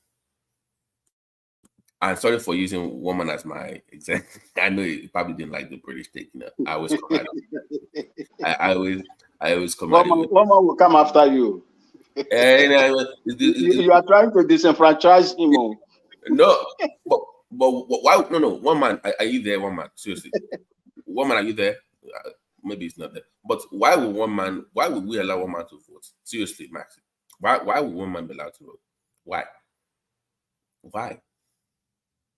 I'm sorry for using woman as my example. I know you probably didn't like the British take. I always come at I always come at it. One man will come after you. You are trying to disenfranchise him. No, but why? No. One man, are you there? One man, seriously. One man, are you there? Maybe it's not there. But why would one man? Why would we allow one man to vote? Seriously, Max. Why would one man be allowed to vote? Why?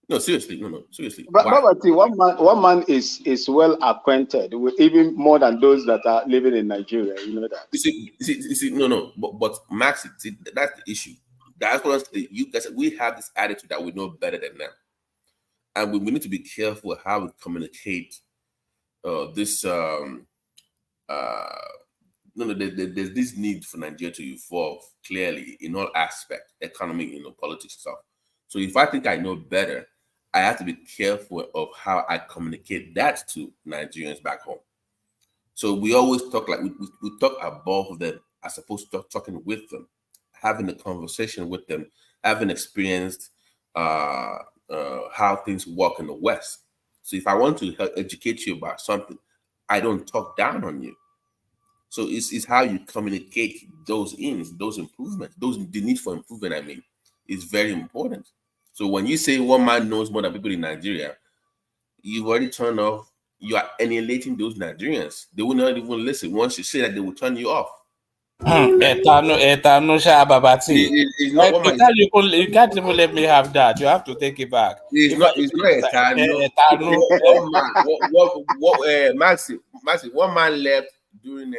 No, seriously, no, seriously. But one man is well acquainted with even more than those that are living in Nigeria. You know that. You see, no. But Max, see, that's the issue. That's what you guys. We have this attitude that we know better than them, and we need to be careful how we communicate this. There's this need for Nigeria to evolve clearly in all aspects, economy, politics and stuff. So if I think I know better, I have to be careful of how I communicate that to Nigerians back home. So we always talk like we talk above them as opposed to talking with them, having a conversation with them, having experienced how things work in the West. So if I want to educate you about something, I don't talk down on you. So it's how you communicate those improvements, the need for improvement, I mean, is very important. So when you say one man knows more than people in Nigeria, you've already turned off, you are annihilating those Nigerians. They will not even listen. Once you say that, they will turn you off. Etano Shababati. It's not one man. You can't even let me have that. You have to take it back. It's not Etano. One man. Maxi, one man left during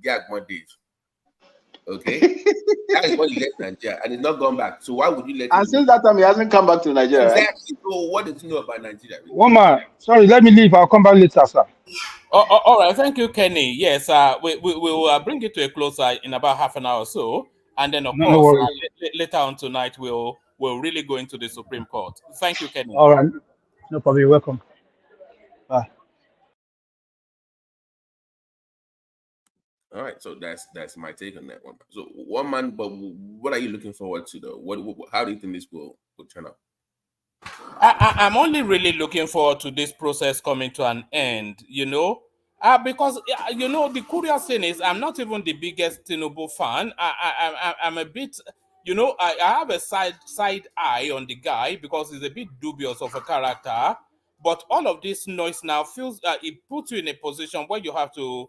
Diagmo days. Okay, that is what he left Nigeria, and he's not gone back. So why would you let him? And since that time, he hasn't come back to Nigeria. Exactly. Right? So what does he know about Nigeria? One man, sorry, let me leave. I'll come back later, sir. All right, thank you, Kenny. Yes, we will bring it to a close in about half an hour or so, and then of course later on tonight we'll really go into the Supreme Court. Thank you, Kenny. All right, no problem. You're welcome. Bye. All right, so that's my take on that one. So one man, but what are you looking forward to though? How do you think this will turn out? I'm only really looking forward to this process coming to an end, because the curious thing is I'm not even the biggest Tinubu fan. I'm a bit, I have a side eye on the guy because he's a bit dubious of a character. But all of this noise now feels it puts you in a position where you have to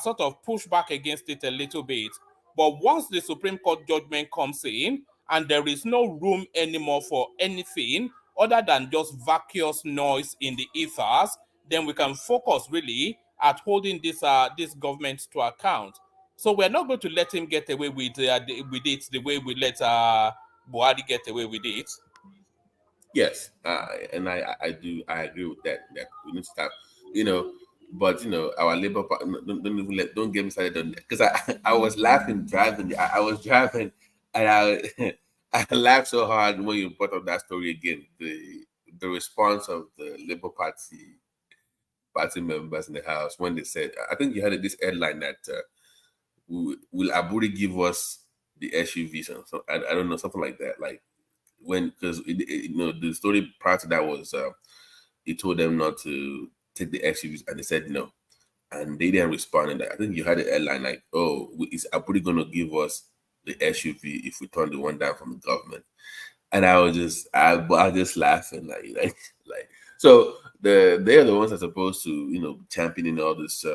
sort of push back against it a little bit. But once the Supreme Court judgment comes in and there is no room anymore for anything other than just vacuous noise in the ethers, then we can focus really at holding this government to account. So we're not going to let him get away with it the way we let Buhari get away with it. Yes, and I agree with that. That we need to start, but our Labour Party don't get me started on that because I was laughing driving. I was driving and I laughed so hard when you brought up that story again. The response of the Labour Party members in the House when they said, I think you had this headline that will Aburi give us the SUVs? So I don't know, something like that. Like because the story prior to that was he told them not to take the SUVs and they said no. and they didn't respond. And I think you had the airline like, "Oh, is Apuri going to give us the SUV if we turn the one down from the government?" And I was just, I was just laughing, like. So they're the ones that are supposed to, championing all this,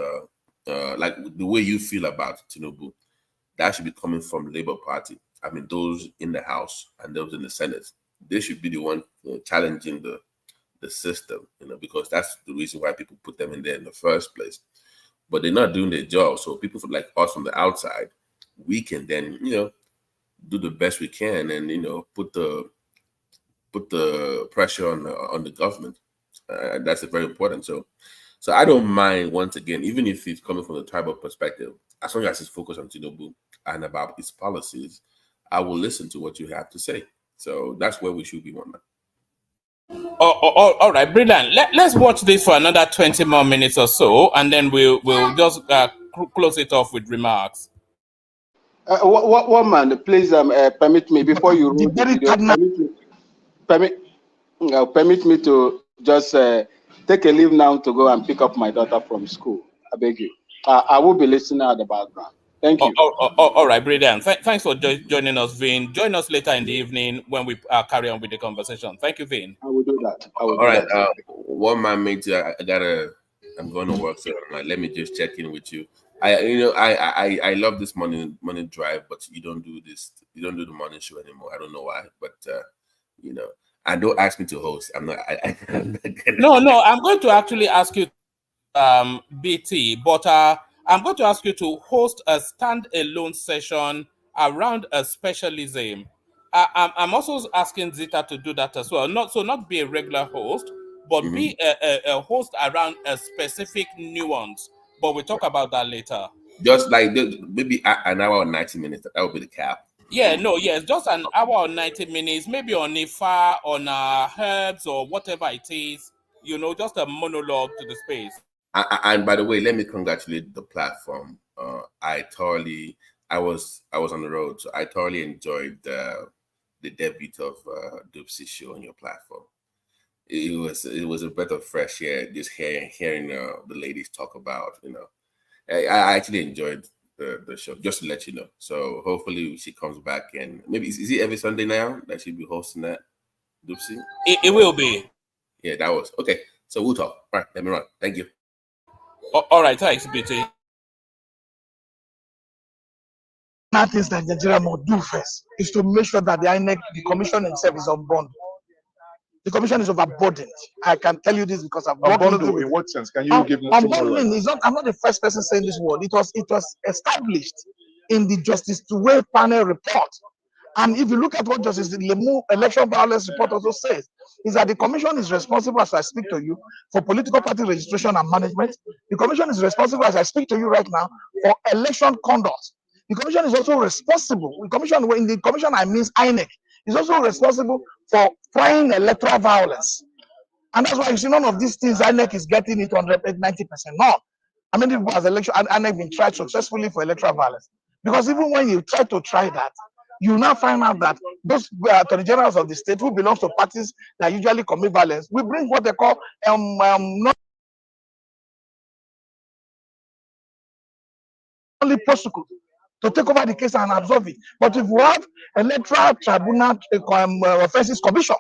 like the way you feel about Tinubu. That should be coming from Labour Party. I mean, those in the House and those in the Senate. They should be the one challenging the system, because that's the reason why people put them in there in the first place. But they're not doing their job. So people like us from the outside, we can then, do the best we can and put the pressure on the government. That's very important. So I don't mind, once again, even if it's coming from the tribal perspective, as long as it's focused on Tinubu and about its policies, I will listen to what you have to say. So that's where we should be, one man. All right, brilliant. Let's watch this for another 20 more minutes or so, and then we'll just close it off with remarks. One man, please permit me before you roll the video. Permit me to just take a leave now to go and pick up my daughter from school. I beg you. I will be listening at the background. Thank you. All right, brilliant. Thanks for joining us, Vin. Join us later in the evening when we carry on with the conversation. Thank you, Vin. I will do that. All right. One man, mate. I'm going to work, so I'm like, let me just check in with you. I love this morning drive, but you don't do this. You don't do the morning show anymore. I don't know why, but and don't ask me to host. I'm not. I'm not No. I'm going to actually ask you, BT, but I'm going to ask you to host a stand-alone session around a specialism. I'm also asking Zita to do that as well. Not be a regular host, but be a host around a specific nuance. But we'll talk about that later. Just like maybe an hour or 90 minutes. That would be the cap. Yeah, no, yes, just an hour or 90 minutes, maybe on IFA, on herbs or whatever it is, just a monologue to the space. And by the way, let me congratulate the platform. I was on the road, so I thoroughly enjoyed the debut of Doopsy show on your platform. It was a breath of fresh air just hearing the ladies talk about. I actually enjoyed the show. Just to let you know. So hopefully she comes back, and maybe is it every Sunday now that she'll be hosting that, Doopsy? It will be. Yeah, that was okay. So we'll talk. All right, let me run. Thank you. All right, thanks, BT. Things that Nigeria must do first is to make sure that the commission itself is unbundled. The commission is overburdened. I can tell you this because I've worked Unbundled in what sense? Can you give me some more light? is not. I'm not the first person saying this word. It was established in the Justice Tuwe panel report. And if you look at what Justice Lemu election violence report also says, is that the commission is responsible, as I speak to you, for political party registration and management. The commission is responsible, as I speak to you right now, for election conduct. The commission is also responsible. In the commission I mean INEC is also responsible for trying electoral violence. And that's why you see none of these things INEC is getting it 90%. No. I mean, it was election and INEC been tried successfully for electoral violence. Because even when you try to try that, you now find out that those attorney generals of the state who belong to parties that usually commit violence, we bring what they call not only prosecute to take over the case and absorb it. But if we have electoral tribunal offenses commission,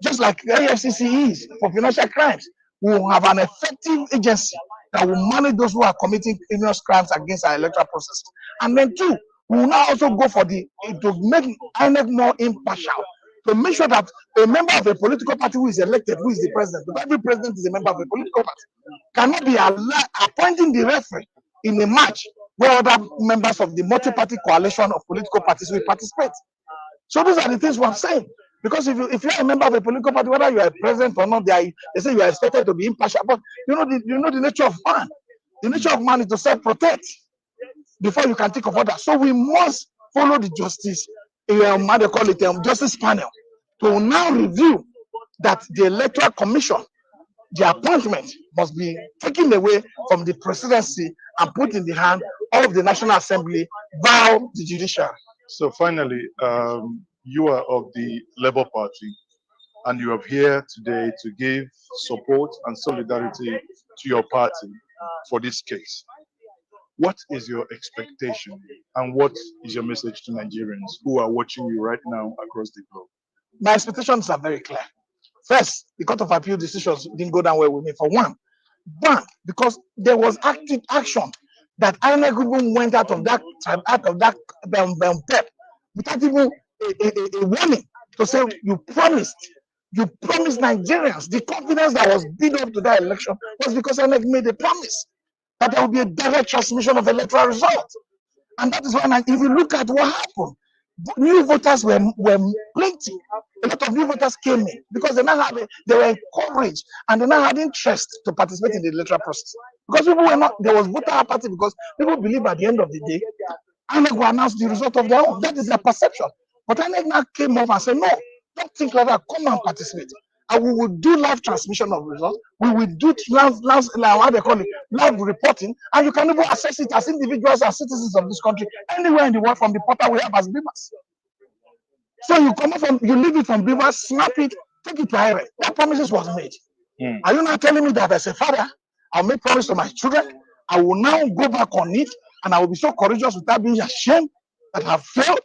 just like the AFCC is for financial crimes, we will have an effective agency that will manage those who are committing heinous crimes against our electoral process. And then two, we will now also go for to make INEC more impartial, to make sure that a member of a political party who is elected, who is the president, because every president is a member of a political party, cannot be appointing the referee in a match where other members of the multi-party coalition of political parties will participate. So these are the things we're saying. Because if you're a member of a political party, whether you are a president or not, they say you are expected to be impartial. But you know the nature of man. The nature of man is to self-protect before you can think of others. So we must follow the justice, how they call it, justice panel, to now review that the electoral commission, the appointment must be taken away from the presidency and put in the hand of the National Assembly via the judiciary. So finally, you are of the Labour Party, and you are here today to give support and solidarity to your party. for this case. What is your expectation and what is your message to Nigerians who are watching you right now across the globe? My expectations are very clear. First, the Court of Appeal decisions didn't go down well with me for one. One, because there was active action that INEC even went out of that PEP without even a warning to say you promised Nigerians. The confidence that was built up to that election was because INEC made a promise that there will be a direct transmission of electoral results. And that is why, if you look at what happened, new voters were plenty. A lot of new voters came in because they were encouraged and they now had interest to participate in the electoral process. Because people were not, there was voter apathy because people believe at the end of the day, INEC will announce the result of their own. That is their perception. But INEC now came up and said, no, don't think like that, come and participate. And we will do live transmission of results. We will do live reporting, and you can even access it as individuals and citizens of this country anywhere in the world from the portal we have as Beavers. So you leave it from Beavers, snap it, take it to IRA. That promises was made. Are you not telling me that as a father, I'll make promise to my children, I will now go back on it, and I will be so courageous without being ashamed that I've failed?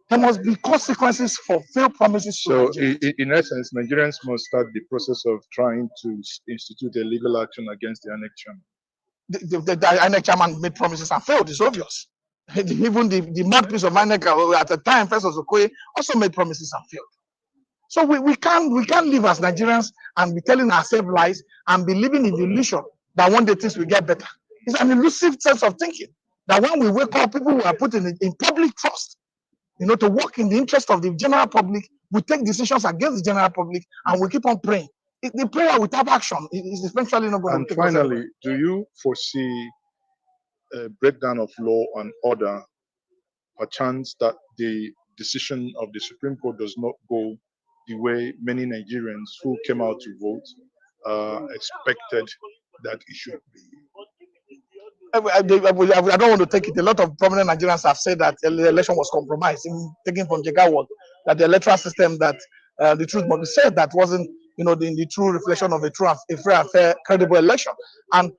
There must be consequences for failed promises. So, in essence, Nigerians must start the process of trying to institute a legal action against the INEC chairman. The INEC chairman made promises and failed. It's obvious. Even the mouthpiece of INEC at the time, Festus Okoye, also made promises and failed. So we can't live as Nigerians and be telling ourselves lies and be living in the illusion that one day things will get better. It's an elusive sense of thinking that when we wake up, people who are put in public trust, to work in the interest of the general public, we take decisions against the general public, and we keep on praying. The prayer without action is eventually not going to take us anywhere. And finally, do you foresee a breakdown of law and order, perchance that the decision of the Supreme Court does not go the way many Nigerians who came out to vote expected that it should be? I don't want to take it. A lot of prominent Nigerians have said that the election was compromised, taken from Jegaward, that the electoral system, that the truth must be said, that wasn't, the true reflection of a free and fair, credible election. And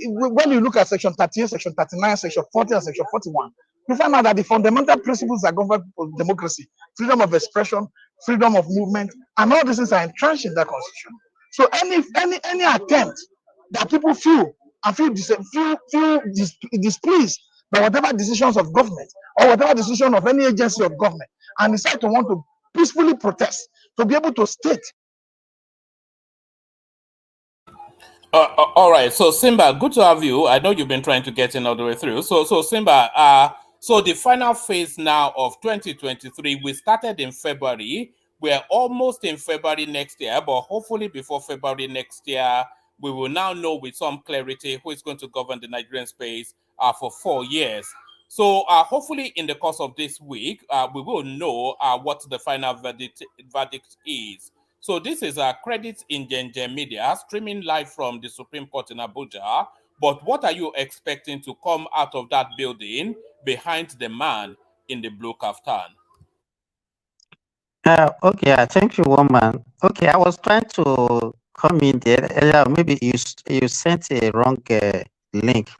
when you look at Section 38, Section 39, Section 40, and Section 41, you find out that the fundamental principles that govern democracy, freedom of expression, freedom of movement, and all these things are entrenched in that constitution. So any attempt that people feel displeased by whatever decisions of government or whatever decision of any agency of government, and decide to want to peacefully protest, to be able to state. All right. So Simba, good to have you. I know you've been trying to get in all the way through. So Simba, so the final phase now of 2023, we started in February. We're almost in February next year, but hopefully before February next year, we will now know with some clarity who is going to govern the Nigerian space for 4 years. So hopefully in the course of this week, we will know what the final verdict is. So this is Credits in Gengen Media, streaming live from the Supreme Court in Abuja. But what are you expecting to come out of that building behind the man in the blue kaftan? Okay, thank you, woman. Okay, I was trying to come in there earlier. Maybe you sent a wrong link,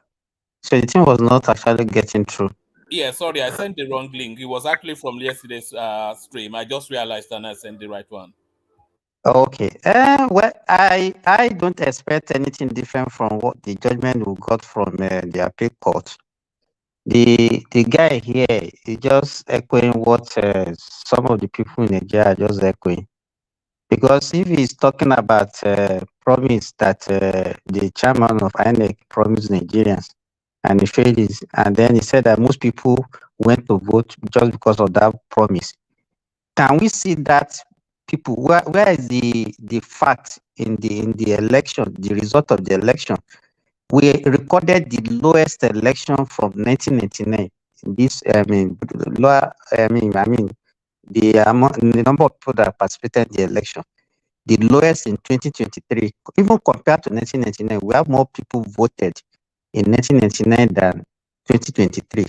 so the thing was not actually getting through. Yeah, sorry, I sent the wrong link. It was actually from yesterday's stream. I just realized and I sent the right one. Okay. Well, I don't expect anything different from what the judgment we got from the appeal court. The guy here is just echoing what some of the people in Nigeria are just echoing. Because if he's talking about promise that the chairman of INEC promised Nigerians, and he failed it, and then he said that most people went to vote just because of that promise. Can we see that people, where is the fact in the election, the result of the election? We recorded the lowest election from 1999. This, the number of people that participated in the election, the lowest in 2023. Even compared to 1999, we have more people voted in 1999 than 2023.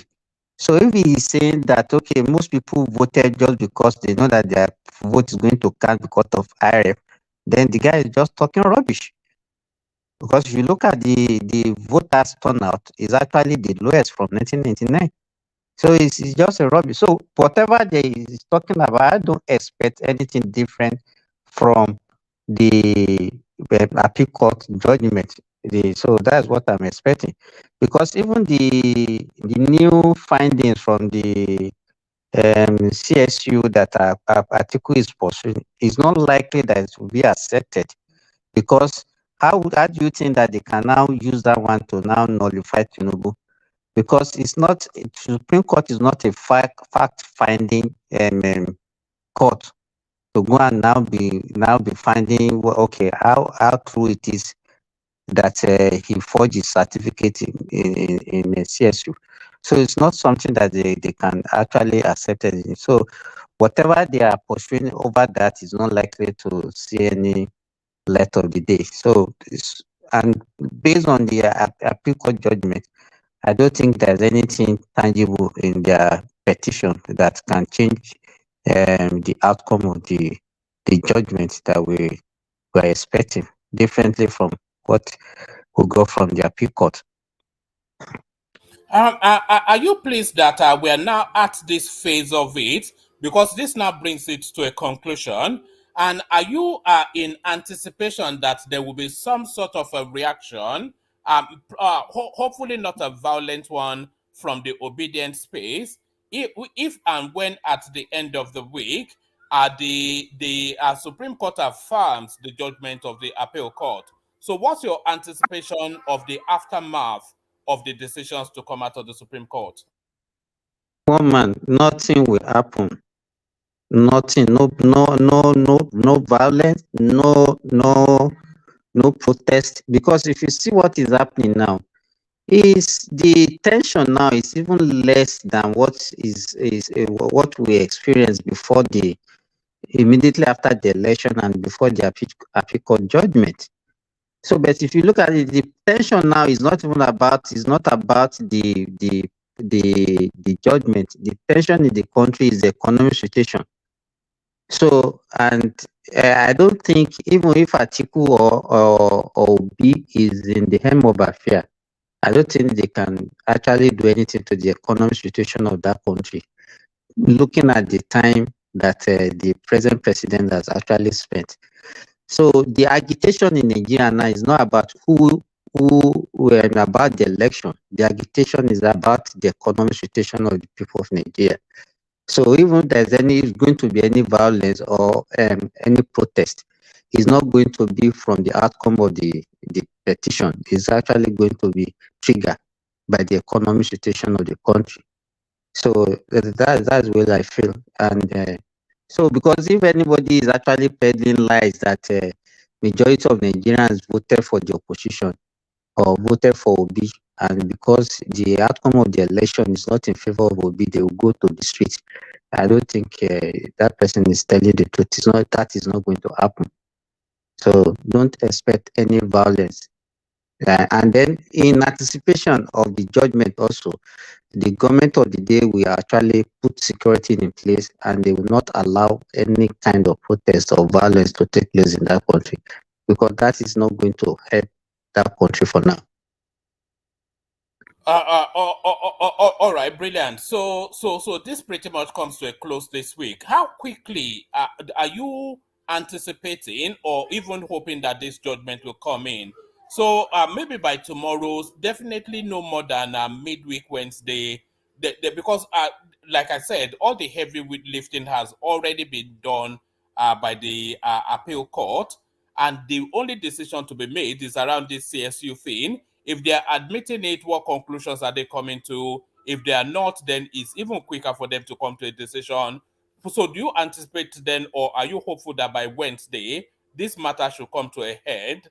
So if he is saying that, okay, most people voted just because they know that their vote is going to count because of IRF, then the guy is just talking rubbish. Because if you look at the voters turnout, is actually the lowest from 1999. So it's just a rubbish. So whatever they is talking about, I don't expect anything different from the appeal court judgment. So that's what I'm expecting, because even the new findings from the CSU that Atiku is pursuing is not likely that it will be accepted, because how do you think that they can now use that one to now nullify Tinubu? Because it's not, Supreme Court is not a fact finding court to go and now be finding, well, okay, how true it is that he forged his certificate in a CSU. So it's not something that they can actually accept it. So whatever they are pursuing over that is not likely to see any light of the day. So and based on the appeal court judgment, I don't think there's anything tangible in their petition that can change the outcome of the judgment that we were expecting, differently from what will go from the appeal court. Are you pleased that we are now at this phase of it? Because this now brings it to a conclusion. And are you in anticipation that there will be some sort of a reaction, hopefully not a violent one, from the obedient space, if and when at the end of the week the Supreme Court affirms the judgment of the appeal court? So what's your anticipation of the aftermath of the decisions to come out of the Supreme Court? One man, nothing will happen. Nothing, no violence, no protest. Because if you see what is happening now, is the tension now is even less than what we experienced before the immediately after the election and before the appeal court judgment. So, but if you look at it, the tension now is not even about, it's not about the judgment. The tension in the country is the economic situation. So, and I don't think, even if Atiku or B is in the helm of affair, I don't think they can actually do anything to the economic situation of that country, looking at the time that the present president has actually spent. So the agitation in Nigeria now is not about who about the election. The agitation is about the economic situation of the people of Nigeria. So even if there's going to be any violence or any protest, it's not going to be from the outcome of the petition. It's actually going to be triggered by the economic situation of the country. So that's what I feel. And so, because if anybody is actually peddling lies that majority of Nigerians voted for the opposition or voted for Obi, and because the outcome of the election is not in favor of Obi, they will go to the streets. I don't think that person is telling the truth. That is not going to happen. So don't expect any violence. And then, in anticipation of the judgment, also, the government of the day will actually put security in place, and they will not allow any kind of protest or violence to take place in that country, because that is not going to help that country for now. All right, brilliant. So this pretty much comes to a close this week. How quickly are you anticipating or even hoping that this judgment will come in? So maybe by tomorrow, definitely no more than midweek Wednesday, because like I said, all the heavy lifting has already been done by the appeal court, and the only decision to be made is around this CSU thing. If they are admitting it, what conclusions are they coming to? If they are not, then it's even quicker for them to come to a decision. So do you anticipate then, or are you hopeful that by Wednesday, this matter should come to a head?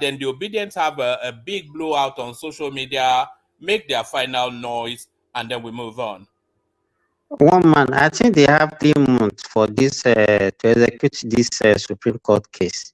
Then the obedience have a big blowout on social media, make their final noise, and then we move on. One man, I think they have 3 months for this to execute this Supreme Court case.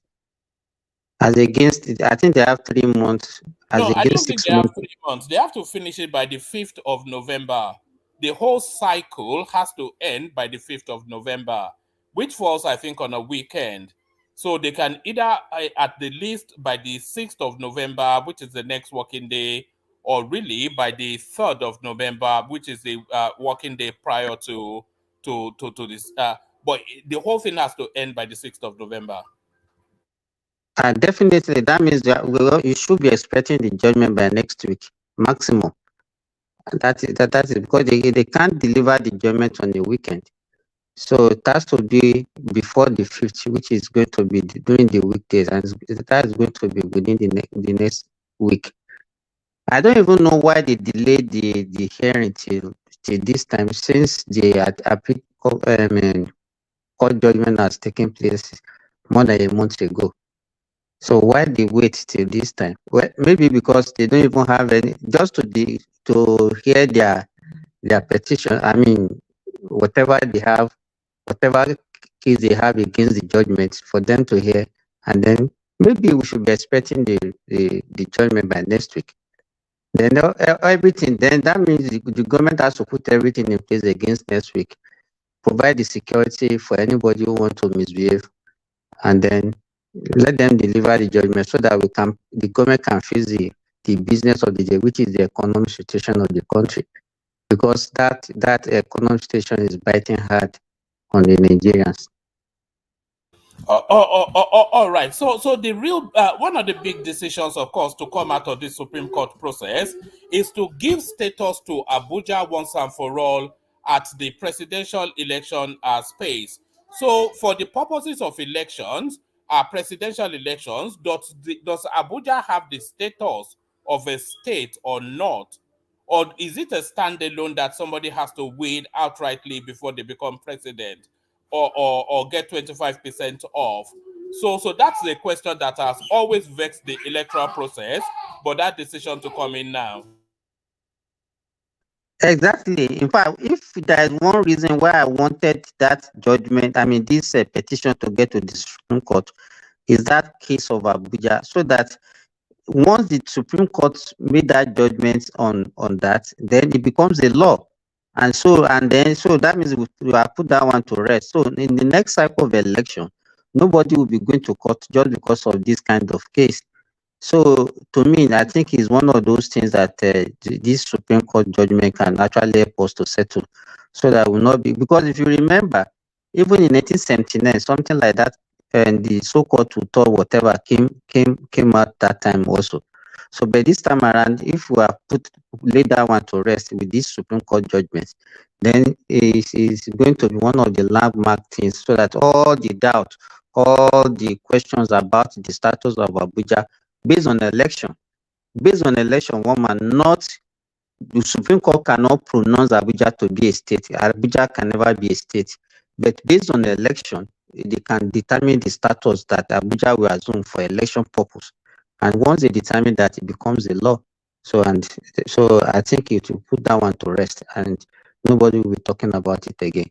As against, I think they have 3 months. As No, I don't against think 6 they have months. 3 months. They have to finish it by the 5th of November. The whole cycle has to end by the 5th of November, which falls, I think, on a weekend. So they can either, at the least by the 6th of November, which is the next working day, or really by the 3rd of November, which is the working day prior to this. But the whole thing has to end by the 6th of November. Definitely, that means that you should be expecting the judgment by next week, maximum. That is because they can't deliver the judgment on the weekend. So it has to be before the 5th, which is going to be during the weekdays, and that is going to be within the next week. I don't even know why they delayed the hearing till this time, since the court judgment has taken place more than a month ago. So why they wait till this time? Well, maybe because they don't even have any, just to hear their petition. I mean, whatever they have, whatever case they have against the judgment, for them to hear, and then maybe we should be expecting the judgment by next week. Then everything, then that means the government has to put everything in place against next week, provide the security for anybody who wants to misbehave, and then let them deliver the judgment so that the government can face the business of the day, which is the economic situation of the country, because that economic situation is biting hard on the Nigerians. All right. So the real one of the big decisions, of course, to come out of this Supreme Court process is to give status to Abuja once and for all at the presidential election space. So, for the purposes of elections, presidential elections, does Abuja have the status of a state or not? Or is it a standalone that somebody has to win outrightly before they become president, or get 25% off? So that's the question that has always vexed the electoral process, but that decision to come in now. Exactly. In fact, if there is one reason why I wanted that judgment, I mean, this petition to get to the Supreme Court, is that case of Abuja, so that once the Supreme Court made that judgment on that, then it becomes a law. And so that means we have put that one to rest. So in the next cycle of election, nobody will be going to court just because of this kind of case. So to me, I think it's one of those things that this Supreme Court judgment can actually help us to settle, so that will not be, because if you remember, even in 1879, something like that, and the so-called tutor whatever came out that time also. So by this time around, if we have laid that one to rest with this Supreme Court judgment, then it's going to be one of the landmark things, so that all the doubt, all the questions about the status of Abuja based on election, one man, not the Supreme Court cannot pronounce Abuja to be a state. Abuja can never be a state. But based on the election, they can determine the status that Abuja will assume for election purpose. And once they determine that, it becomes a law. So I think it will put that one to rest, and nobody will be talking about it again.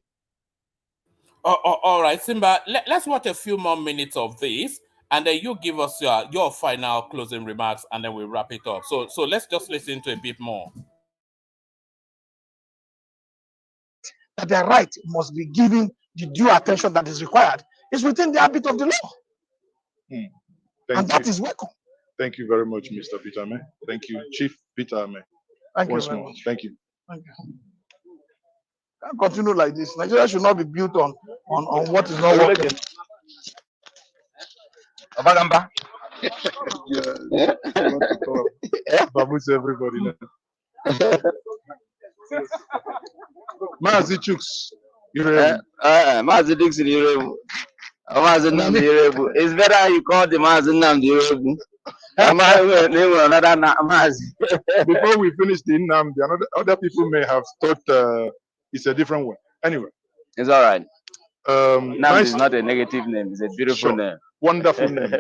All right, Simba, let's watch a few more minutes of this, and then you give us your final closing remarks, and then we'll wrap it up. So let's just listen to a bit more. That their right must be given the due attention that is required. It's within the ambit of the law. And that is welcome. Thank you very much, Mr. Peter Ame. Thank you, Chief Peter Ame. Once more. Thank you. Thank you. Can't continue like this. Nigeria should not be built on what is not working. Abagamba. Babu's everybody now. Mazi Chuks. Mazi Dixon Irebu. Mazi Namdi Irebu. It's better you call the Mazi Namdi Irebu. Before we finish the Namdi, other people may have thought it's a different one. Anyway. It's all right. Nice. Is not a negative name. It's a beautiful name. Wonderful name.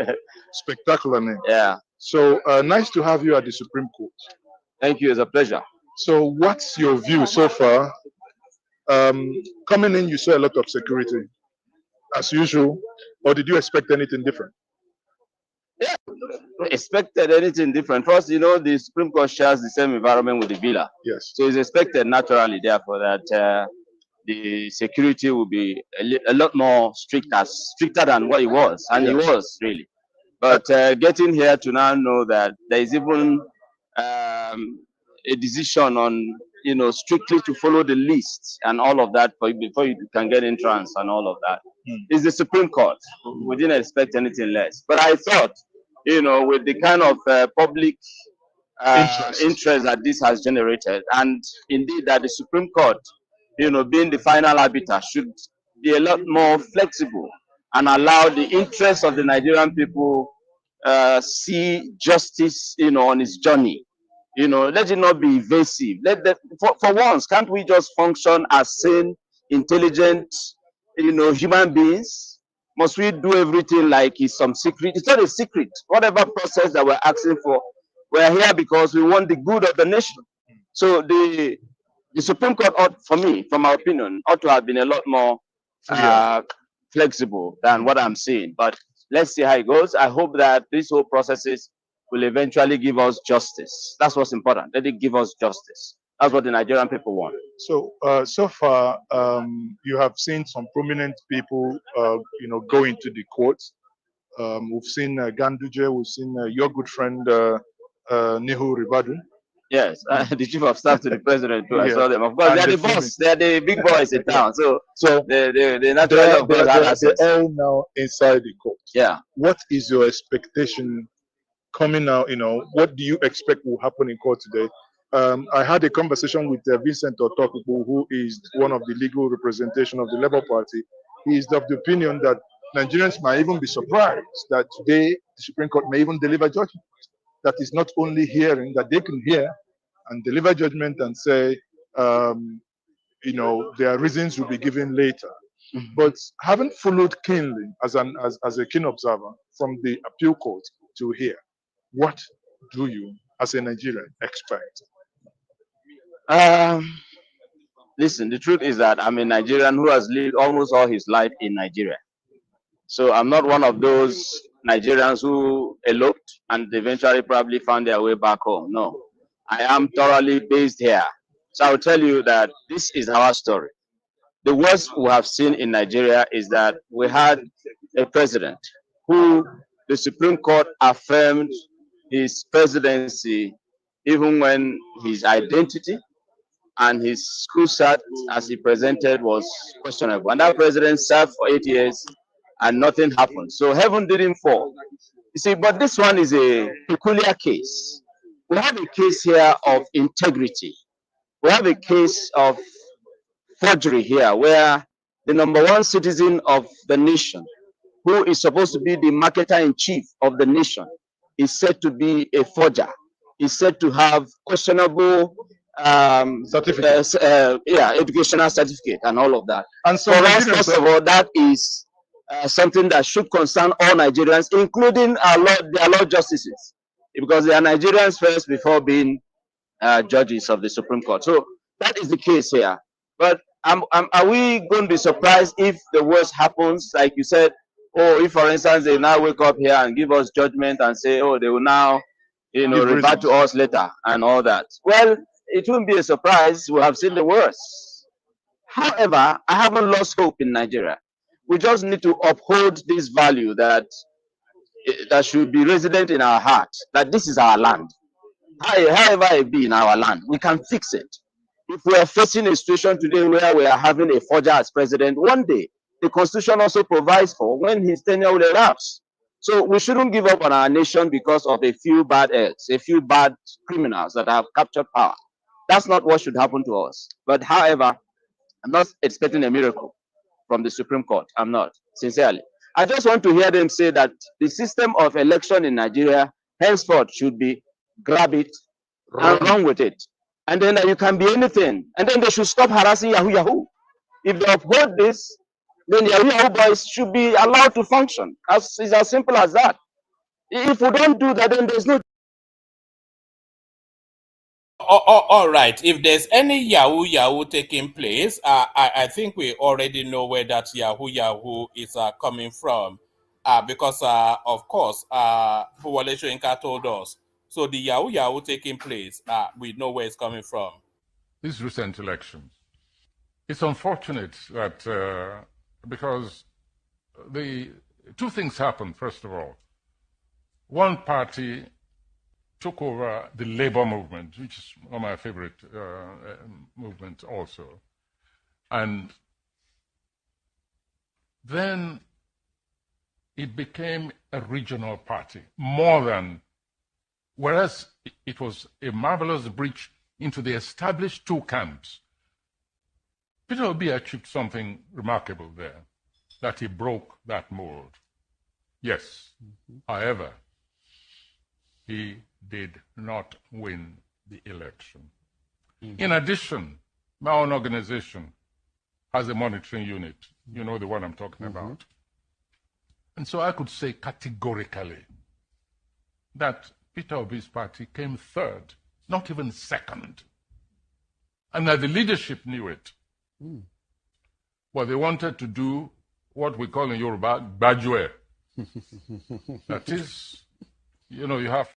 Spectacular name. Yeah. So nice to have you at the Supreme Court. Thank you. It's a pleasure. So what's your view so far? Coming in, you saw a lot of security, as usual, or did you expect anything different? Yeah, expected anything different. First, the Supreme Court shares the same environment with the villa. Yes. So it's expected naturally, therefore, that the security will be a lot more stricter than what it was, and it was really. But getting here to now know that there is even a decision on, strictly to follow the list and all of that before you can get entrance and all of that is the Supreme Court. We didn't expect anything less. But I thought, with the kind of public interest that this has generated, and indeed that the Supreme Court, being the final arbiter, should be a lot more flexible and allow the interests of the Nigerian people see justice, on its journey. Let it not be evasive. For once, can't we just function as sane, intelligent, human beings? Must we do everything like it's some secret? It's not a secret. Whatever process that we're asking for, we're here because we want the good of the nation. So the Supreme Court ought, for me, from my opinion, ought to have been a lot more flexible than what I'm seeing. But let's see how it goes. I hope that this whole processes will eventually give us justice. That's what's important. Let it give us justice. That's what the Nigerian people want. So, so far, you have seen some prominent people, go into the courts. We've seen Ganduje. We've seen your good friend Nehu Ribadu. Yes, the chief of staff to the president too. I Yeah. saw them. Of course, And they are the the boss. They are the big boys in town. So So they naturally, of course, have access. they're all now inside the court. Yeah. What is your expectation coming out? What do you expect will happen in court today? I had a conversation with Vincent Otokubu, who is one of the legal representation of the Labour Party. He is of the opinion that Nigerians might even be surprised that today the Supreme Court may even deliver judgment. That is not only hearing, that they can hear and deliver judgment and say, their reasons will be given later. But having followed keenly as a keen observer from the appeal court to here, what do you, as a Nigerian, expect? Listen, the truth is that I'm a Nigerian who has lived almost all his life in Nigeria. So I'm not one of those Nigerians who eloped and eventually probably found their way back home. No, I am thoroughly based here. So I'll tell you that this is our story. The worst we have seen in Nigeria is that we had a president who the Supreme Court affirmed his presidency even when his identity and his school cert as he presented was questionable. And that president served for 8 years and nothing happened. So heaven didn't fall. You see, but this one is a peculiar case. We have a case here of integrity. We have a case of forgery here where the number one citizen of the nation, who is supposed to be the marketer in chief of the nation, is said to be a forger, is said to have questionable educational certificate and all of that. And so for us, first of all, that is something that should concern all Nigerians, including their law justices, because they are Nigerians first before being judges of the Supreme Court. So that is the case here. But are we going to be surprised if the worst happens? Like you said, if for instance they now wake up here and give us judgment and say, they will now, revert to us later and all that. Well, it won't be a surprise. We have seen the worst. However, I haven't lost hope in Nigeria. We just need to uphold this value that should be resident in our heart, that this is our land. However it be in our land, we can fix it. If we are facing a situation today where we are having a forger as president, one day the constitution also provides for when his tenure will elapse. So we shouldn't give up on our nation because of a few bad eggs, a few bad criminals that have captured power. That's not what should happen to us. But however, I'm not expecting a miracle from the Supreme Court. I'm not, sincerely. I just want to hear them say that the system of election in Nigeria henceforth should be grab it and run with it. And then you can be anything. And then they should stop harassing Yahoo Yahoo. If they uphold this, then the Yahoo Yahoo boys should be allowed to function. It's as simple as that. If we don't do that, then there's no. All right. If there's any Yahoo Yahoo taking place, I think we already know where that Yahoo Yahoo is coming from. Because, of course, Wale Soyinka told us. So the Yahoo Yahoo taking place, we know where it's coming from. These recent elections, It's unfortunate that because the two things happened. First of all, one party took over the labor movement, which is one of my favorite movements also. And then it became a regional party more than, whereas it was a marvelous breach into the established two camps. Peter Obi achieved something remarkable there, that he broke that mold. Yes, however, he did not win the election. In addition, my own organization has a monitoring unit. You know the one I'm talking about. And so I could say categorically that Peter Obi's party came third, not even second. And that the leadership knew it. But they wanted to do what we call in Yoruba, Bajue. That is, you know, you have.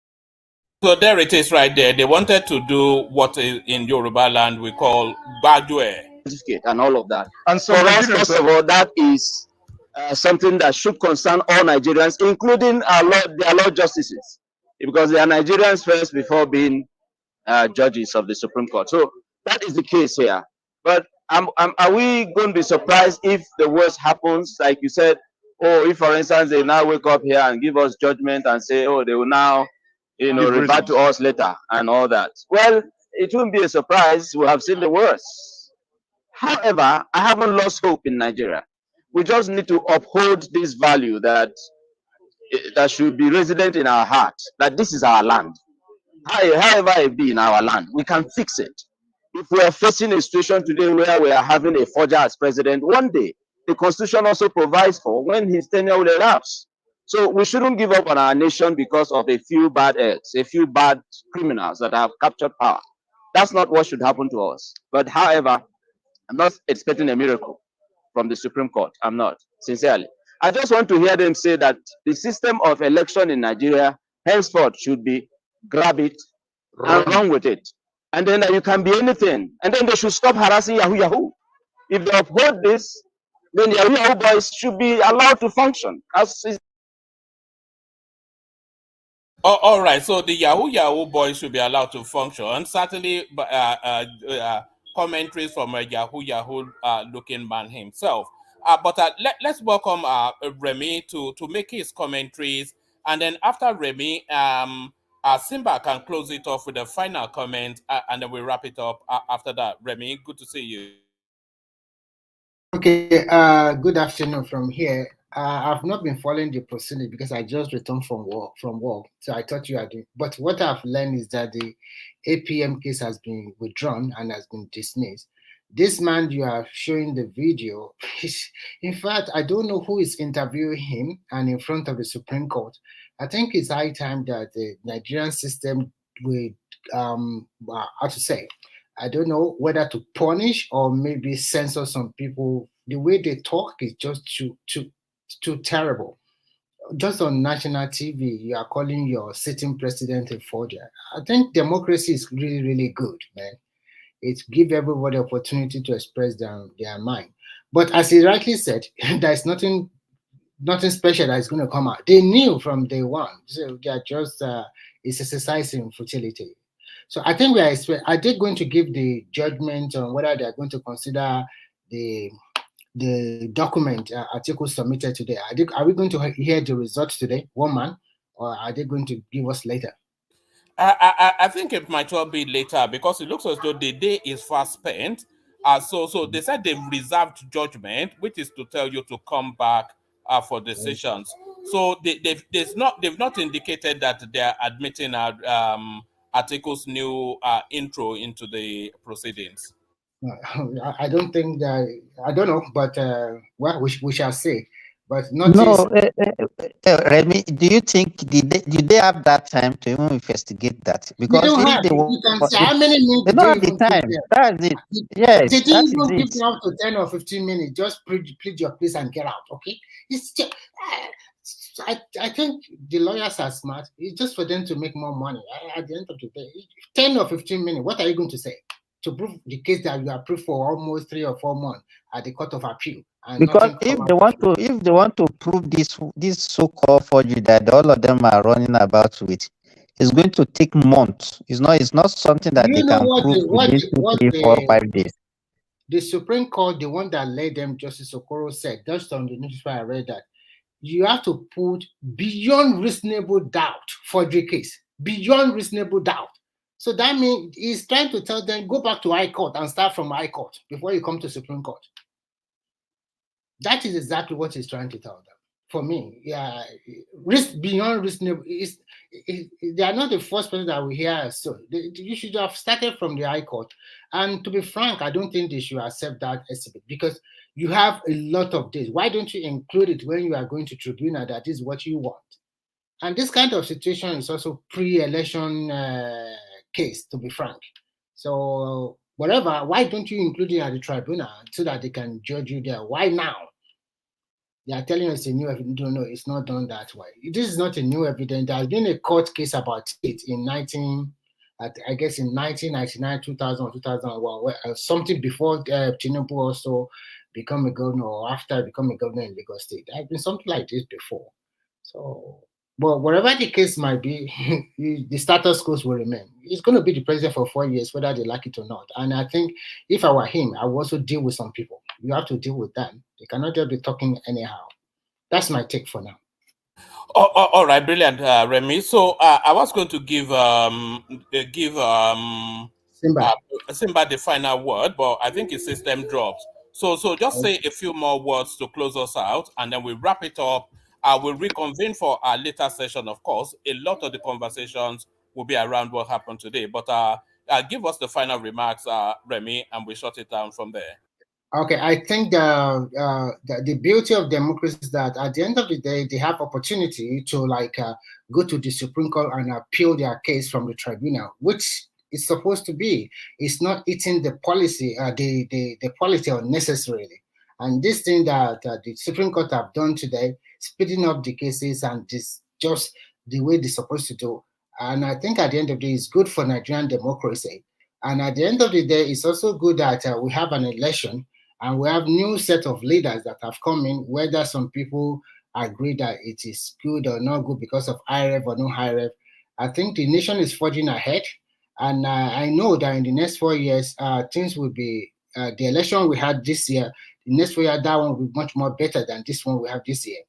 So there it is right there. They wanted to do what in Yoruba land we call Bajue. And all of that. And so for us, first of all, that is something that should concern all Nigerians, including their law justices, because they are Nigerians first before being judges of the Supreme Court. So that is the case here. But are we going to be surprised if the worst happens? Like you said, oh, if for instance they now wake up here and give us judgment and say, oh, they will now, you know, revert to us later and all that. Well, it won't be a surprise. We have seen the worst. However, I haven't lost hope in Nigeria. We just need to uphold this value that should be resident in our heart, that this is our land. However it be in our land, we can fix it. If we are facing a situation today where we are having a forger as president, one day the constitution also provides for when his tenure will elapse. So we shouldn't give up on our nation because of a few bad eggs, a few bad criminals that have captured power. That's not what should happen to us. But however, I'm not expecting a miracle from the Supreme Court. I'm not, sincerely. I just want to hear them say that the system of election in Nigeria henceforth should be grab it and run with it. And then you can be anything. And then they should stop harassing Yahoo Yahoo. If they uphold this, then Yahoo Yahoo boys should be allowed to function. All right, so the Yahoo boys should be allowed to function. Certainly, commentaries from a Yahoo looking man himself. But let's welcome Remy to make his commentaries, and then after Remy, Simba can close it off with a final comment, and then we wrap it up after that. Remy, good to see you. Okay, good afternoon from here. I've not been following the proceeding because I just returned from work. So I thought you had doing. But what I've learned is that the APM case has been withdrawn and has been dismissed. This man you are showing the video, in fact, I don't know who is interviewing him and in front of the Supreme Court. I think it's high time that the Nigerian system would, how to say, I don't know whether to punish or maybe censor some people. The way they talk is just too terrible. Just on national TV, you are calling your sitting president a forger. I think democracy is really, really good, man. It gives everybody opportunity to express their mind. But as he rightly said, there's nothing special that is going to come out. They knew from day one. So they are just it's exercising futility. So I think are they going to give the judgment on whether they are going to consider the document Atiku submitted today? Are we going to hear the results today, one man, or are they going to give us later? I think it might well be later because it looks as though the day is fast spent. So they said they've reserved judgment, which is to tell you to come back for decisions. So they've not indicated that they're admitting Atiku's new intro into the proceedings. I don't think that. I don't know, but well, we shall see. But not Remy, do you think did they have that time to even investigate that? Because they don't have. You can say how many minutes they don't have the time. That's it. Yes, they didn't even give you up to 10 or 15 minutes. Just plead your case and get out. Okay, it's just. I think the lawyers are smart. It's just for them to make more money. At the end of the day, 10 or 15 minutes. What are you going to say? to prove the case that you approved for almost 3 or 4 months at the Court of Appeal, and Because nothing if come they out of it. if they want to prove this so-called forgery that all of them are running about with, it's going to take months. It's not something Do that they you know can prove within 2, 3, 4, 5 days. the Supreme Court, the one that led them, Justice Okoro said, just on the newspaper I read that you have to put beyond reasonable doubt for the case, beyond reasonable doubt. So that means he's trying to tell them, go back to High Court and start from High Court before you come to Supreme Court. That is exactly what he's trying to tell them. For me, yeah, risk beyond reasonable. They are not the first person that we hear. So you should have started from the High Court. And to be frank, I don't think they should accept that estimate because you have a lot of days. Why don't you include it when you are going to tribunal that is what you want? And this kind of situation is also pre-election case, to be frank. So whatever, why don't you include it at the tribunal so that they can judge you there? Why now? They are telling us a new evidence. No, it's not done that way. This is not a new evidence. There has been a court case about it in I guess in 1999, 2000, 2001, something before Tinubu also become a governor or after becoming a governor in Lagos State. There has been something like this before. So, but whatever the case might be, the status quo will remain. He's going to be the president for 4 years, whether they like it or not. And I think if I were him, I would also deal with some people. You have to deal with them. They cannot just be talking anyhow. That's my take for now. All right, brilliant, Remy. So I was going to give Simba. Simba the final word, but I think his system drops. So just say a few more words to close us out, and then we wrap it up. We'll reconvene for our later session. Of course, a lot of the conversations will be around what happened today. But give us the final remarks, Remy, and we shut it down from there. Okay, I think the beauty of democracy is that at the end of the day, they have opportunity to go to the Supreme Court and appeal their case from the tribunal, which is supposed to be. It's not eating the policy, the policy unnecessarily. And this thing that the Supreme Court have done today, speeding up the cases and this just the way they're supposed to do. And I think at the end of the day, it's good for Nigerian democracy. And at the end of the day, it's also good that we have an election and we have new set of leaders that have come in, whether some people agree that it is good or not good because of high rev or no high rev. I think the nation is forging ahead. And I know that in the next 4 years, things will be, the election we had this year, the next 4 years, that one will be much more better than this one we have this year.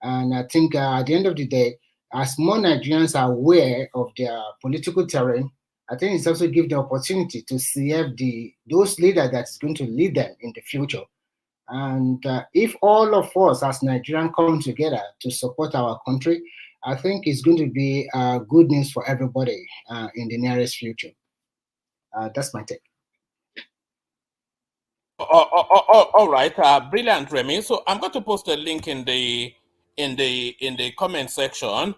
And I think at the end of the day, as more Nigerians are aware of their political terrain, I think it's also give the opportunity to select those leaders that's going to lead them in the future. And if all of us as Nigerians come together to support our country, I think it's going to be good news for everybody in the nearest future. That's my take. All right, brilliant, Remy. So I'm going to post a link in the comment section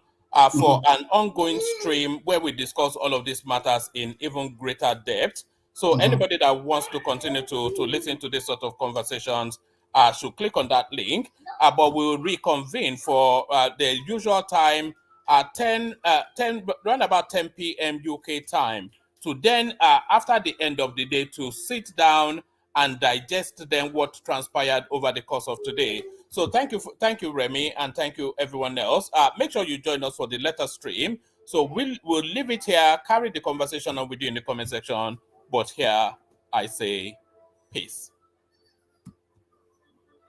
for an ongoing stream where we discuss all of these matters in even greater depth. So anybody that wants to continue to listen to this sort of conversations should click on that link. But we'll reconvene for the usual time at 10 around about 10 p.m. UK time. To then, after the end of the day, to sit down and digest then what transpired over the course of today. So thank you, Remy, and thank you everyone else. Make sure you join us for the letter stream. So we'll leave it here, carry the conversation on with you in the comment section. But here I say peace.